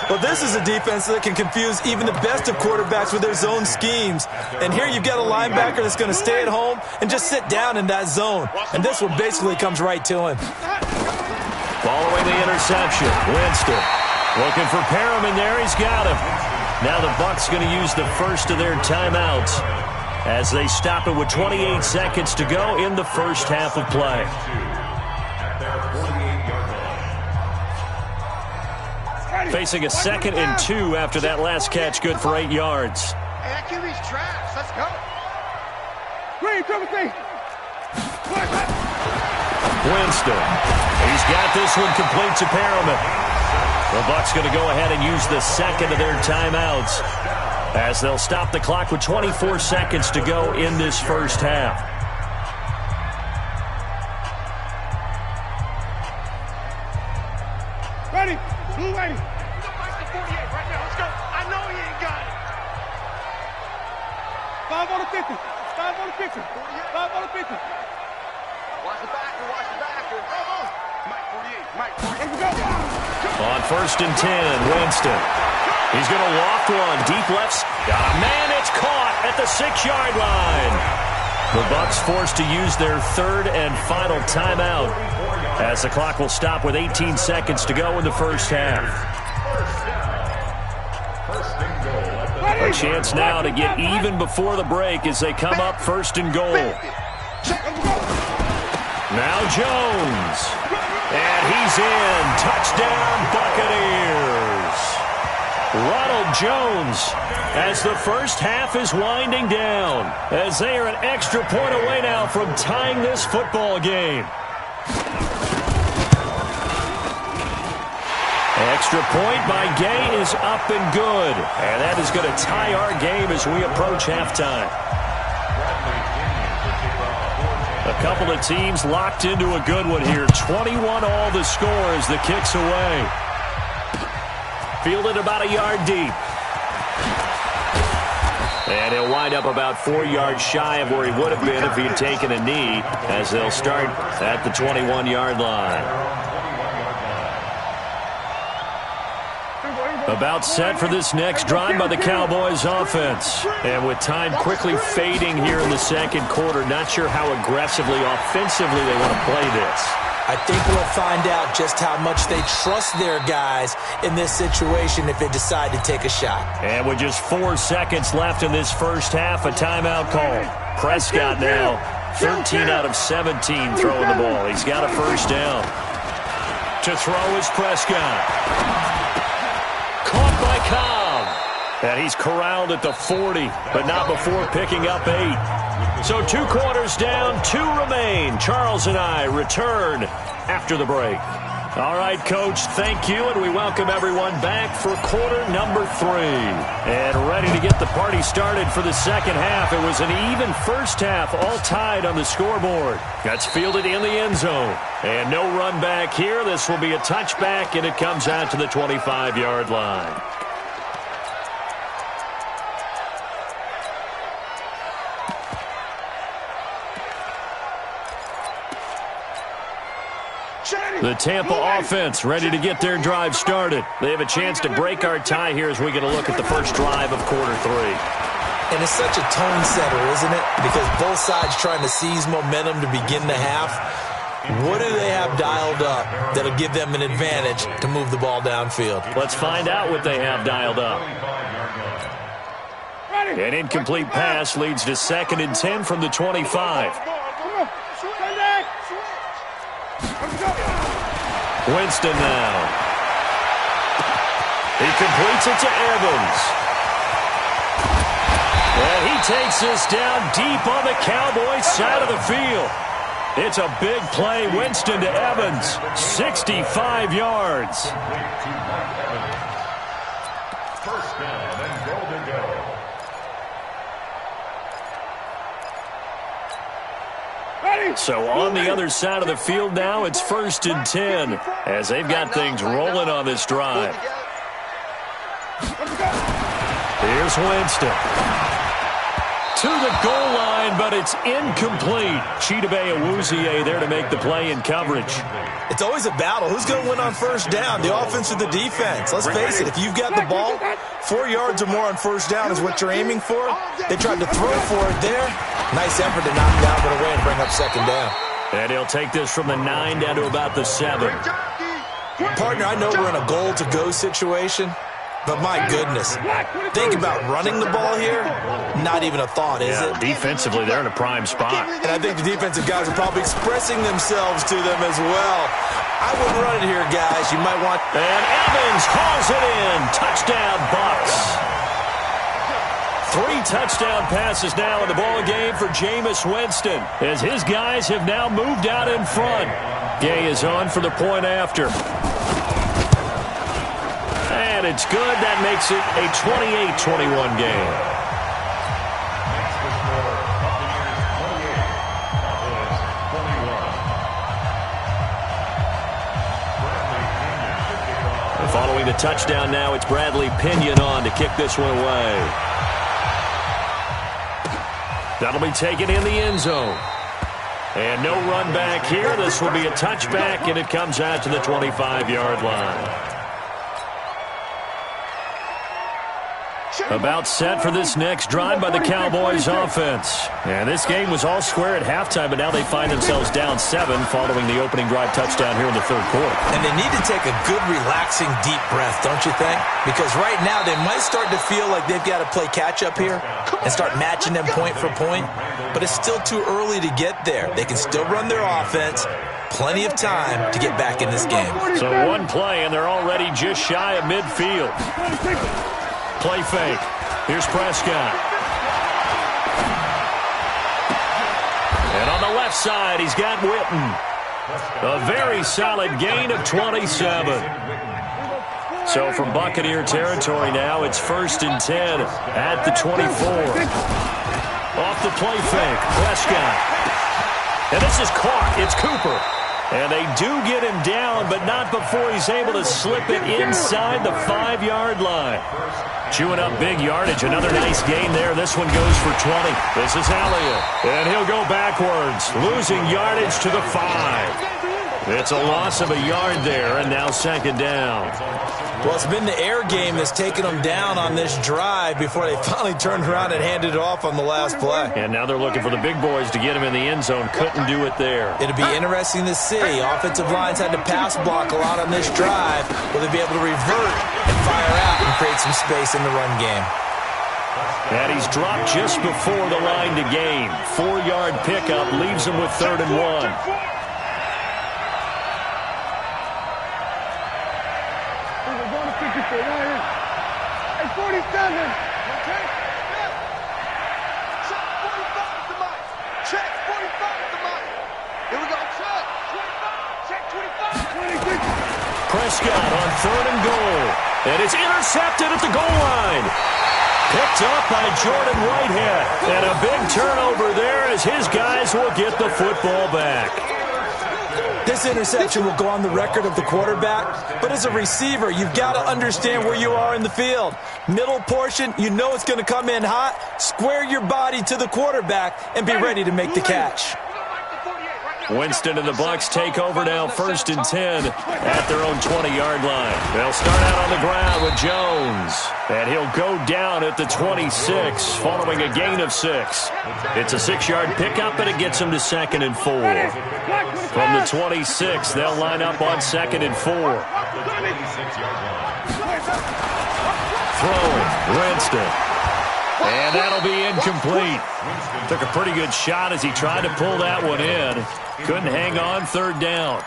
Well, this is a defense that can confuse even the best of quarterbacks with their zone schemes. And here you've got a linebacker that's going to stay at home and just sit down in that zone. And this one basically comes right to him. Following the interception, Winston looking for Perriman there. He's got him. Now the Bucs going to use the first of their timeouts as they stop it with 28 seconds to go in the first half of play. Facing a 2nd and 2 after that last catch, good for 8 yards. Hey, that QB's trash. Let's go. Winston. He's got this one complete to Perriman. The Bucs going to go ahead and use the second of their timeouts as they'll stop the clock with 24 seconds to go in this first half. Ready? Blue ready. Right now, let's go. I know he ain't got it. 5 on the 50. 5 on the 50. 5 on the 50. Watch the backer. Watch the backer. Mike 48. Mike 48. Let's go. On 1st and 10, Winston. He's going to loft one. Deep left. Got a man. It's caught at the 6-yard line. The Bucs forced to use their third and final timeout as the clock will stop with 18 seconds to go in the first half. A chance now to get even before the break as they come up 1st and goal. Now Jones. And he's in. Touchdown, Buccaneers. Ronald Jones as the first half is winding down as they are an extra point away now from tying this football game. Extra point by Gay is up and good. And that is going to tie our game as we approach halftime. A couple of teams locked into a good one here. 21 all the score as the kick's away. Fielded about a yard deep. And he'll wind up about 4 yards shy of where he would have been if he had taken a knee as they'll start at the 21-yard line. About set for this next drive by the Cowboys offense. And with time quickly fading here in the second quarter, not sure how aggressively, offensively they want to play this. I think we'll find out just how much they trust their guys in this situation if they decide to take a shot. And with just 4 seconds left in this first half, a timeout call. Prescott now 13 out of 17 throwing the ball. He's got a first down. To throw is Prescott. Caught by Cobb. And he's corralled at the 40, but not before picking up 8. So 2 quarters down, 2 remain. Charles and I return after the break. All right, Coach, thank you, and we welcome everyone back for quarter number 3. And ready to get the party started for the second half. It was an even first half, all tied on the scoreboard. That's fielded in the end zone. And no run back here. This will be a touchback, and it comes out to the 25-yard line. The Tampa offense ready to get their drive started. They have a chance to break our tie here as we get a look at the first drive of quarter 3. And it's such a tone setter, isn't it? Because both sides trying to seize momentum to begin the half. What do they have dialed up that'll give them an advantage to move the ball downfield? Let's find out what they have dialed up. An incomplete pass leads to 2nd and 10 from the 25. Winston now. He completes it to Evans. And he takes this down deep on the Cowboys side of the field. It's a big play. Winston to Evans. 65 yards. First down and goal to go. So on the other side of the field now, it's 1st and 10 as they've got things rolling on this drive. Here's Winston. To the goal line, but it's incomplete. Chidobe Awuzie there to make the play in coverage. It's always a battle. Who's going to win on first down, the offense or the defense? Let's face it, if you've got the ball, 4 yards or more on first down is what you're aiming for. They tried to throw for it there. Nice effort to knock down but away and bring up second down. And he'll take this from the 9 down to about the 7. Partner, I know we're in a goal-to-go situation, but my goodness, think about running the ball here. Not even a thought, is it? Defensively, they're in a prime spot. And I think the defensive guys are probably expressing themselves to them as well. I wouldn't run it here, guys. You might want... And Evans hauls it in. Touchdown, Bucks. 3 touchdown passes now in the ball game for Jameis Winston as his guys have now moved out in front. Gay is on for the point after. And it's good. That makes it a 28-21 game. Following the touchdown now, it's Bradley Pinion on to kick this one away. That'll be taken in the end zone. And no run back here. This will be a touchback, and it comes out to the 25-yard line. About set for this next drive by the Cowboys offense. And this game was all square at halftime, but now they find themselves down 7 following the opening drive touchdown here in the 3rd quarter. And they need to take a good, relaxing, deep breath, don't you think? Because right now they might start to feel like they've got to play catch-up here and start matching them point for point. But it's still too early to get there. They can still run their offense. Plenty of time to get back in this game. So one play, and they're already just shy of midfield. Play fake. Here's Prescott. And on the left side, he's got Witten. A very solid gain of 27. So from Buccaneer territory now, it's 1st and 10 at the 24. Off the play fake, Prescott. And this is caught. It's Cooper. And they do get him down, but not before he's able to slip it inside the 5-yard line. Chewing up big yardage. Another nice gain there. This one goes for 20. This is Elliott. And he'll go backwards, losing yardage to the 5. It's a loss of a yard there, and now 2nd down. Well, it's been the air game that's taken them down on this drive before they finally turned around and handed it off on the last play. And now they're looking for the big boys to get him in the end zone. Couldn't do it there. It'll be interesting to see. Offensive lines had to pass block a lot on this drive. Will they be able to revert and fire out and create some space in the run game? And he's dropped just before the line to gain. 4-yard pickup leaves him with 3rd and 1. Hey, 47. Okay. Check 45 at the mic. Check 45 at the mic. Here we go. Check 25. Check 25. 26. Prescott on 3rd and goal. And it's intercepted at the goal line. Picked up by Jordan Whitehead. And a big turnover there as his guys will get the football back. This interception will go on the record of the quarterback, but as a receiver, you've got to understand where you are in the field. Middle portion, you know it's going to come in hot. Square your body to the quarterback and be ready to make the catch. Winston and the Bucs take over now, 1st and 10 at their own 20-yard line. They'll start out on the ground with Jones, and he'll go down at the 26 following a gain of 6. It's a 6-yard pickup, and it gets him to 2nd and 4. From the 26, they'll line up on 2nd and 4. Throwing, Winston. And that'll be incomplete. Took a pretty good shot as he tried to pull that one in. Couldn't hang on, 3rd down.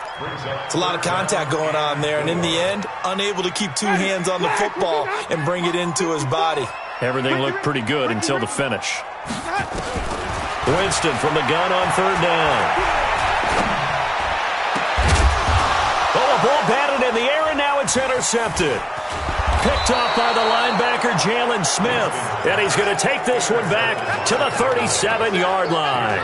It's a lot of contact going on there, and in the end, unable to keep 2 hands on the football and bring it into his body. Everything looked pretty good until the finish. Winston from the gun on 3rd down. Oh, a ball batted in the air, and now it's intercepted. Picked off by the linebacker, Jalen Smith. And he's going to take this one back to the 37-yard line.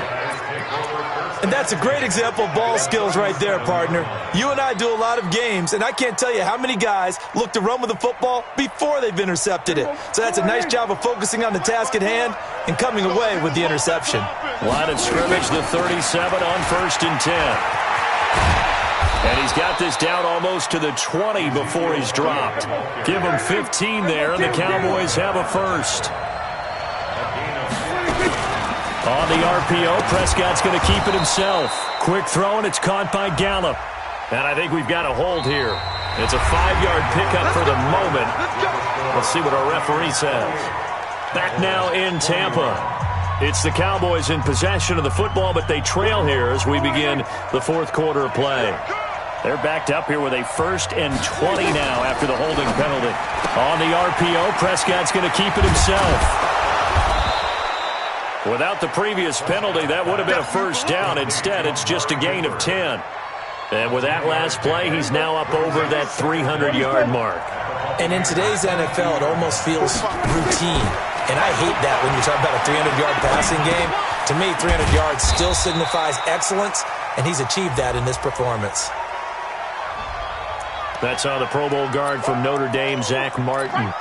And that's a great example of ball skills right there, partner. You and I do a lot of games, and I can't tell you how many guys look to run with the football before they've intercepted it. So that's a nice job of focusing on the task at hand and coming away with the interception. Line of scrimmage, the 37 on 1st and 10. And he's got this down almost to the 20 before he's dropped. Give him 15 there, and the Cowboys have a first. On the RPO, Prescott's going to keep it himself. Quick throw, and it's caught by Gallup. And I think we've got a hold here. It's a 5-yard pickup for the moment. Let's see what our referee says. Back now in Tampa. It's the Cowboys in possession of the football, but they trail here as we begin the 4th quarter of play. They're backed up here with a 1st and 20 now after the holding penalty. On the RPO, Prescott's going to keep it himself. Without the previous penalty, that would have been a first down. Instead, it's just a gain of 10. And with that last play, he's now up over that 300-yard mark. And in today's NFL, it almost feels routine. And I hate that when you talk about a 300-yard passing game. To me, 300 yards still signifies excellence, and he's achieved that in this performance. That's on the Pro Bowl guard from Notre Dame, Zach Martin.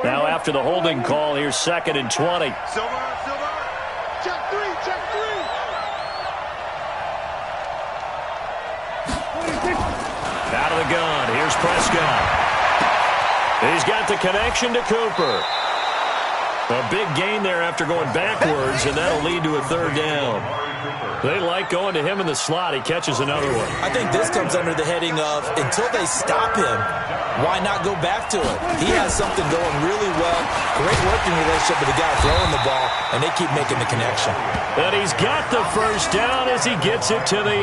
Now after the holding call, here's 2nd and 20. Silver. Check three. Out of the gun, here's Prescott. He's got the connection to Cooper. A big gain there after going backwards, and that'll lead to a 3rd down. They like going to him in the slot. He catches another one. I think this comes under the heading of, until they stop him, why not go back to it? He has something going really well. Great working relationship with the guy throwing the ball, and they keep making the connection. And he's got the first down as he gets it to the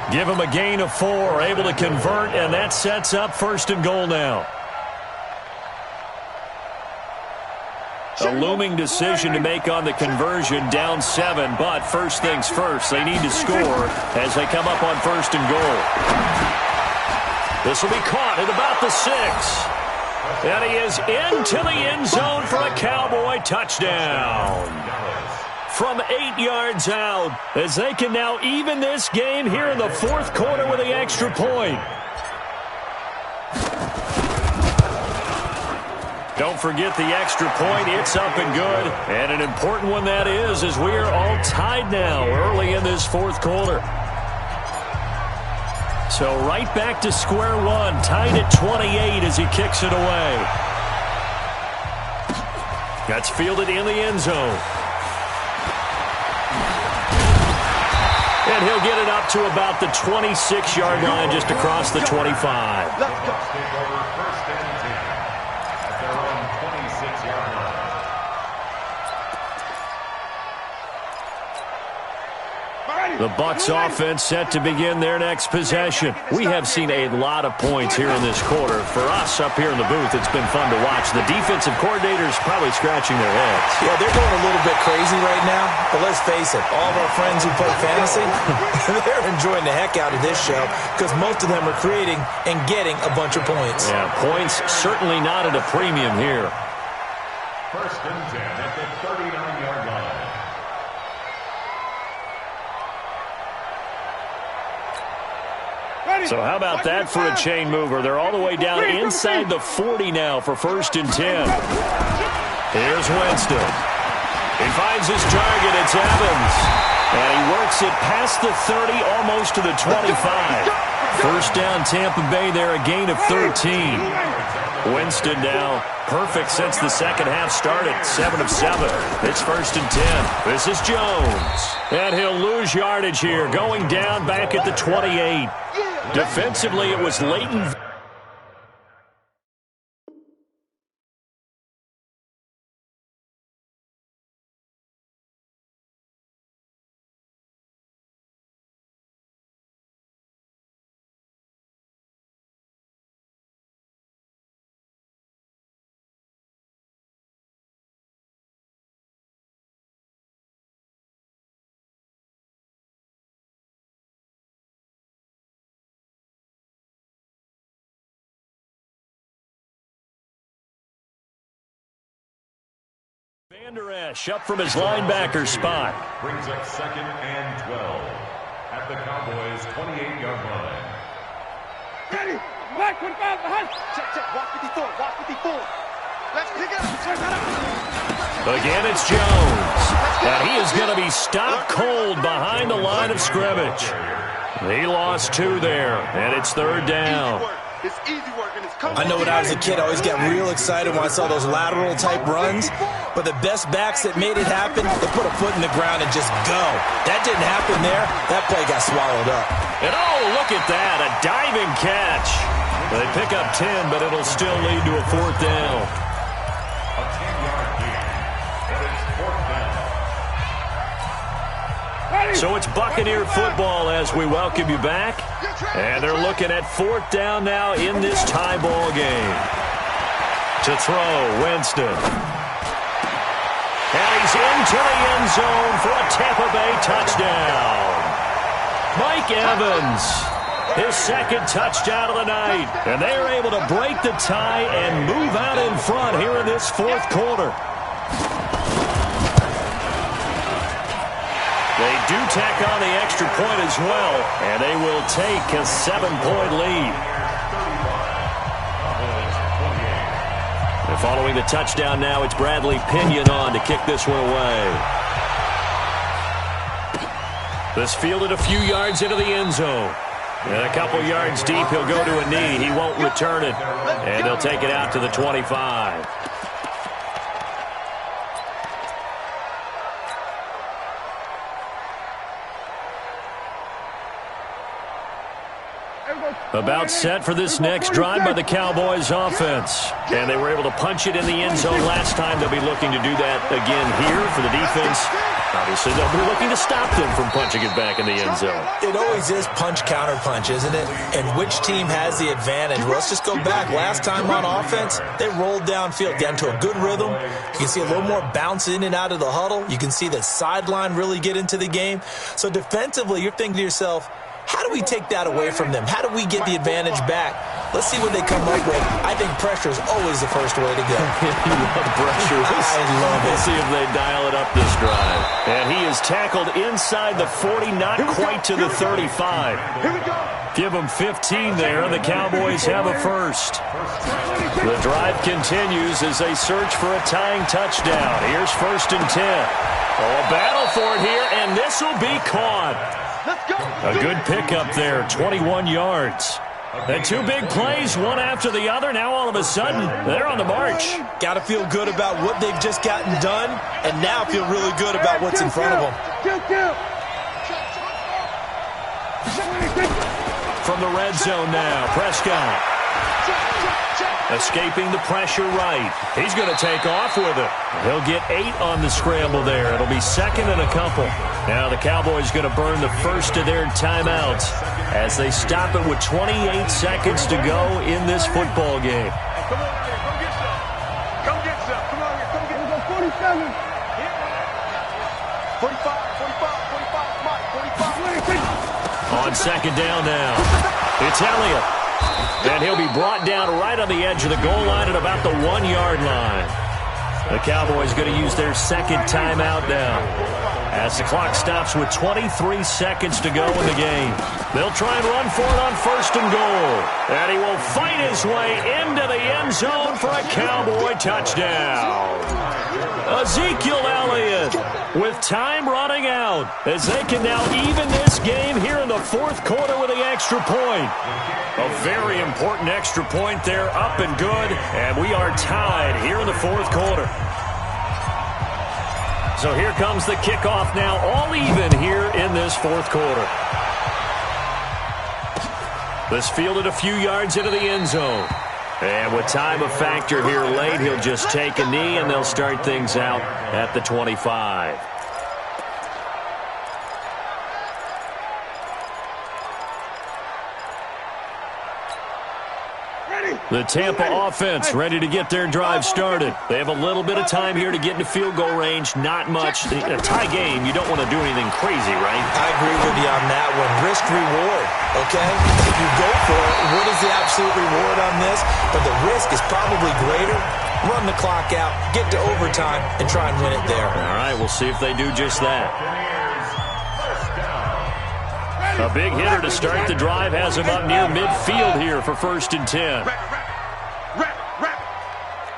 8. Give him a gain of 4, able to convert, and that sets up 1st and goal now. A looming decision to make on the conversion, down 7, but first things first, they need to score as they come up on 1st and goal. This will be caught at about the 6. And he is into the end zone for a Cowboy touchdown. From 8 yards out, as they can now even this game here in the 4th quarter with the extra point. Don't forget the extra point. It's up and good. And an important one that is, as we are all tied now early in this 4th quarter. So right back to square one, tied at 28 as he kicks it away. That's fielded in the end zone. And he'll get it up to about the 26-yard line, just across the 25. Let's go. The Bucs offense set to begin their next possession. We have seen a lot of points here in this quarter. For us up here in the booth, it's been fun to watch. The defensive coordinators probably scratching their heads. Yeah, they're going a little bit crazy right now, but let's face it, all of our friends who play fantasy, they're enjoying the heck out of this show because most of them are creating and getting a bunch of points. Yeah, points certainly not at a premium here. 1st and 10 at the 39-yard line. So how about that for a chain mover? They're all the way down inside the 40 now for 1st and 10. Here's Winston. He finds his target. It's Evans. And he works it past the 30, almost to the 25. First down, Tampa Bay there, a gain of 13. Winston now perfect since the second half started, 7 of 7. It's 1st and 10. This is Jones. And he'll lose yardage here, going down back at the 28. Defensively, it was Leighton. Up from his linebacker spot. Brings up 2nd and 12 at the Cowboys' 28-yard line. Ready. Back, 25, behind. Check. Watch 54. Watch 54. Let's pick it up. Check that out. Again, it's Jones. And he is going to be stopped cold behind the line of scrimmage. He lost 2 there, and it's 3rd down. It's easy work, and it's coming. I know when I was a kid, I always got real excited when I saw those lateral-type runs. But the best backs that made it happen, they put a foot in the ground and just go. That didn't happen there. That play got swallowed up. And oh, look at that, a diving catch. They pick up 10, but it'll still lead to a 4th down. A 10-yard gain. And it's 4th down. So it's Buccaneer football as we welcome you back. And they're looking at 4th down now in this tie ball game. To throw, Winston. And he's into the end zone for a Tampa Bay touchdown. Mike Evans, his 2nd touchdown of the night. And they are able to break the tie and move out in front here in this 4th quarter. They do tack on the extra point as well, and they will take a 7-point lead. And following the touchdown now, it's Bradley Pinion on to kick this one away. This fielded a few yards into the end zone. And a couple yards deep, he'll go to a knee. He won't return it, and they'll take it out to the 25. About set for this next drive by the Cowboys offense. And they were able to punch it in the end zone last time. They'll be looking to do that again here for the defense. Obviously, they'll be looking to stop them from punching it back in the end zone. It always is punch-counter-punch, isn't it? And which team has the advantage? Well, let's just go back. Last time on offense, they rolled downfield, got into a good rhythm. You can see a little more bounce in and out of the huddle. You can see the sideline really get into the game. So defensively, you're thinking to yourself, how do we take that away from them? How do we get the advantage back? Let's see what they come up with. I think pressure is always the first way to go. You love pressure. I love it. We'll see if they dial it up this drive. And he is tackled inside the 40, not quite to the 35. Here we go. Give them 15 there, and the Cowboys have a first. The drive continues as they search for a tying touchdown. Here's 1st and 10. Oh, a battle for it here, and this will be caught. A good pickup there, 21 yards. And 2 big plays, one after the other. Now all of a sudden, they're on the march. Got to feel good about what they've just gotten done, and now feel really good about what's in front of them. From the red zone now, Prescott. Escaping the pressure right. He's going to take off with it. He'll get 8 on the scramble there. It'll be 2nd and a couple. Now the Cowboys going to burn the first of their timeouts as they stop it with 28 seconds to go in this football game. Come on here, come get some. Come on here, come get some. 47. 45, Mike, 45. On 2nd down now, it's Elliott. And he'll be brought down right on the edge of the goal line at about the 1-yard line. The Cowboys going to use their 2nd timeout now as the clock stops with 23 seconds to go in the game. They'll try and run for it on 1st and goal. And he will fight his way into the end zone for a Cowboy touchdown. Ezekiel Elliott with time running out as they can now even this game here in the 4th quarter with the extra point. A very important extra point there, up and good, and we are tied here in the 4th quarter. So here comes the kickoff now, all even here in this 4th quarter. This fielded a few yards into the end zone. And with time a factor here late, he'll just take a knee, and they'll start things out at the 25. The Tampa offense ready to get their drive started. They have a little bit of time here to get into field goal range, not much. In a tie game, you don't want to do anything crazy, right? I agree with you on that one. Risk-reward, okay? If you go for it, what is the absolute reward on this? But the risk is probably greater. run the clock out, get to overtime, and try and win it there. All right, we'll see if they do just that. A big hitter to start the drive has him up near midfield here for 1st and 10.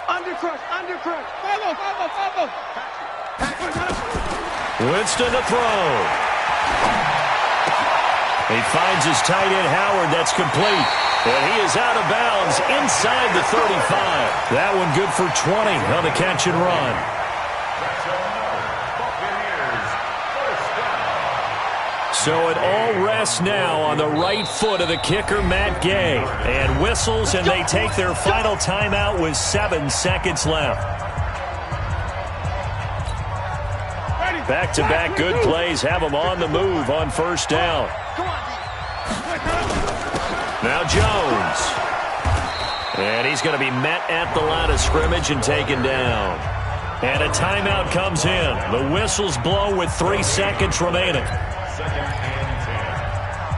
Under crush. Follow. Winston to throw. He finds his tight end, Howard. That's complete. And he is out of bounds inside the 35. That one good for 20 on the catch and run. So it all rests now on the right foot of the kicker, Matt Gay. And whistles, and they take their final timeout with 7 seconds left. Back-to-back good plays have them on the move on 1st down. Now Jones. And he's going to be met at the line of scrimmage and taken down. And a timeout comes in. The whistles blow with 3 seconds remaining. 2nd and 10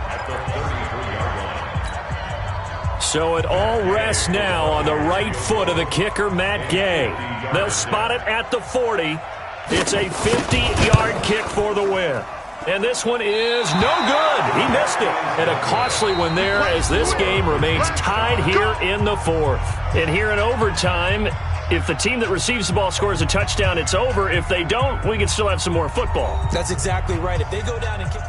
at the 33-yard line. So it all rests now on the right foot of the kicker, Matt Gay. They'll spot it at the 40. It's a 50-yard kick for the win. And this one is no good. He missed it. And a costly one there as this game remains tied here in the 4th. And here in overtime, if the team that receives the ball scores a touchdown, it's over. If they don't, we can still have some more football. That's exactly right. If they go down and kick...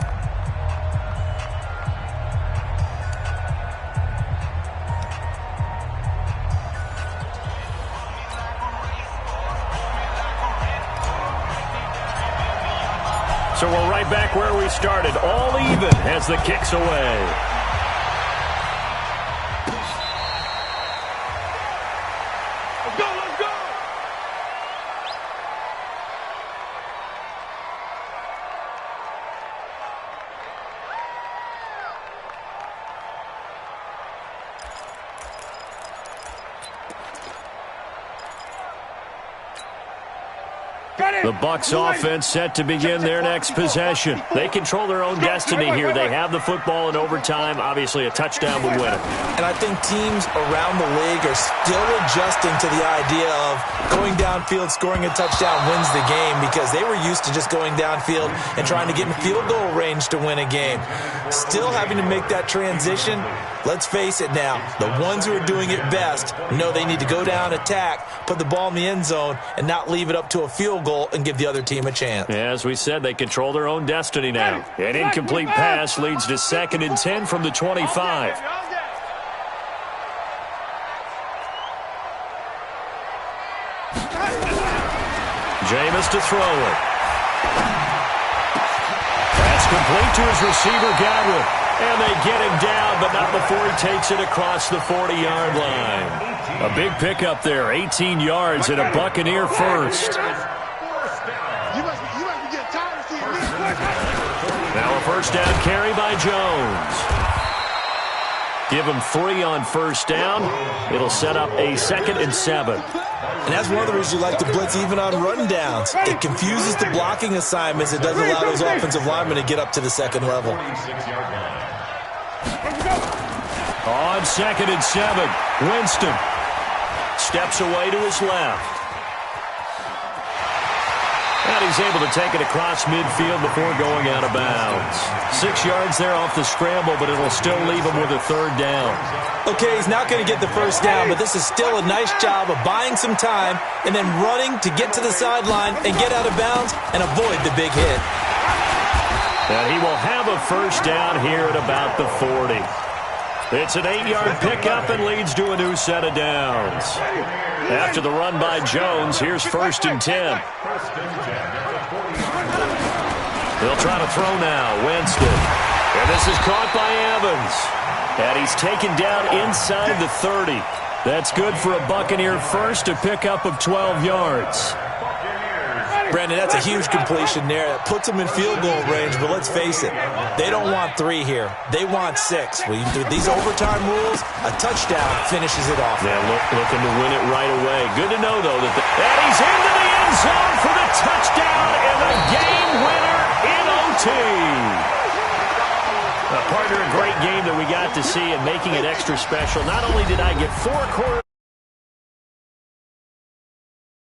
So we're right back where we started, all even as the kick's away. Let's go. The Bucs offense set to begin their next possession. They control their own destiny here. They have the football in overtime. Obviously, a touchdown would win it. And I think teams around the league are still adjusting to the idea of going downfield, scoring a touchdown wins the game, because they were used to just going downfield and trying to get in field goal range to win a game. Still having to make that transition. Let's face it now, the ones who are doing it best know they need to go down, attack, put the ball in the end zone, and not leave it up to a field goal and give the other team a chance. As we said, they control their own destiny now. An incomplete pass leads to 2nd and 10 from the 25. Jameis to throw it. That's complete to his receiver, Godwin. And they get him down, but not before he takes it across the 40-yard line. A big pickup there, 18 yards and a Buccaneer first. Now a 1st down carry by Jones. Give him 3 on 1st down. It'll set up a 2nd and 7. And that's one of the reasons you like to blitz even on run downs. It confuses the blocking assignments. It doesn't allow those offensive linemen to get up to the 2nd level. On 2nd and 7, Winston steps away to his left. And he's able to take it across midfield before going out of bounds. 6 yards there off the scramble, but it'll still leave him with a 3rd down. Okay, he's not going to get the 1st down, but this is still a nice job of buying some time and then running to get to the sideline and get out of bounds and avoid the big hit. And he will have a 1st down here at about the 40. It's an 8-yard pickup and leads to a new set of downs. After the run by Jones, here's 1st and 10. They'll try to throw now. Winston. And this is caught by Evans. And he's taken down inside the 30. That's good for a Buccaneer first, a pickup of 12 yards. Brandon, that's a huge completion there. That puts them in field goal range, but let's face it, they don't want 3 here. They want 6. With these overtime rules, a touchdown finishes it off. Yeah, looking to win it right away. Good to know, though, that and he's into the end zone for the touchdown and the game winner in OT. Partner, a great game that we got to see and making it extra special. Not only did I get 4 quarters,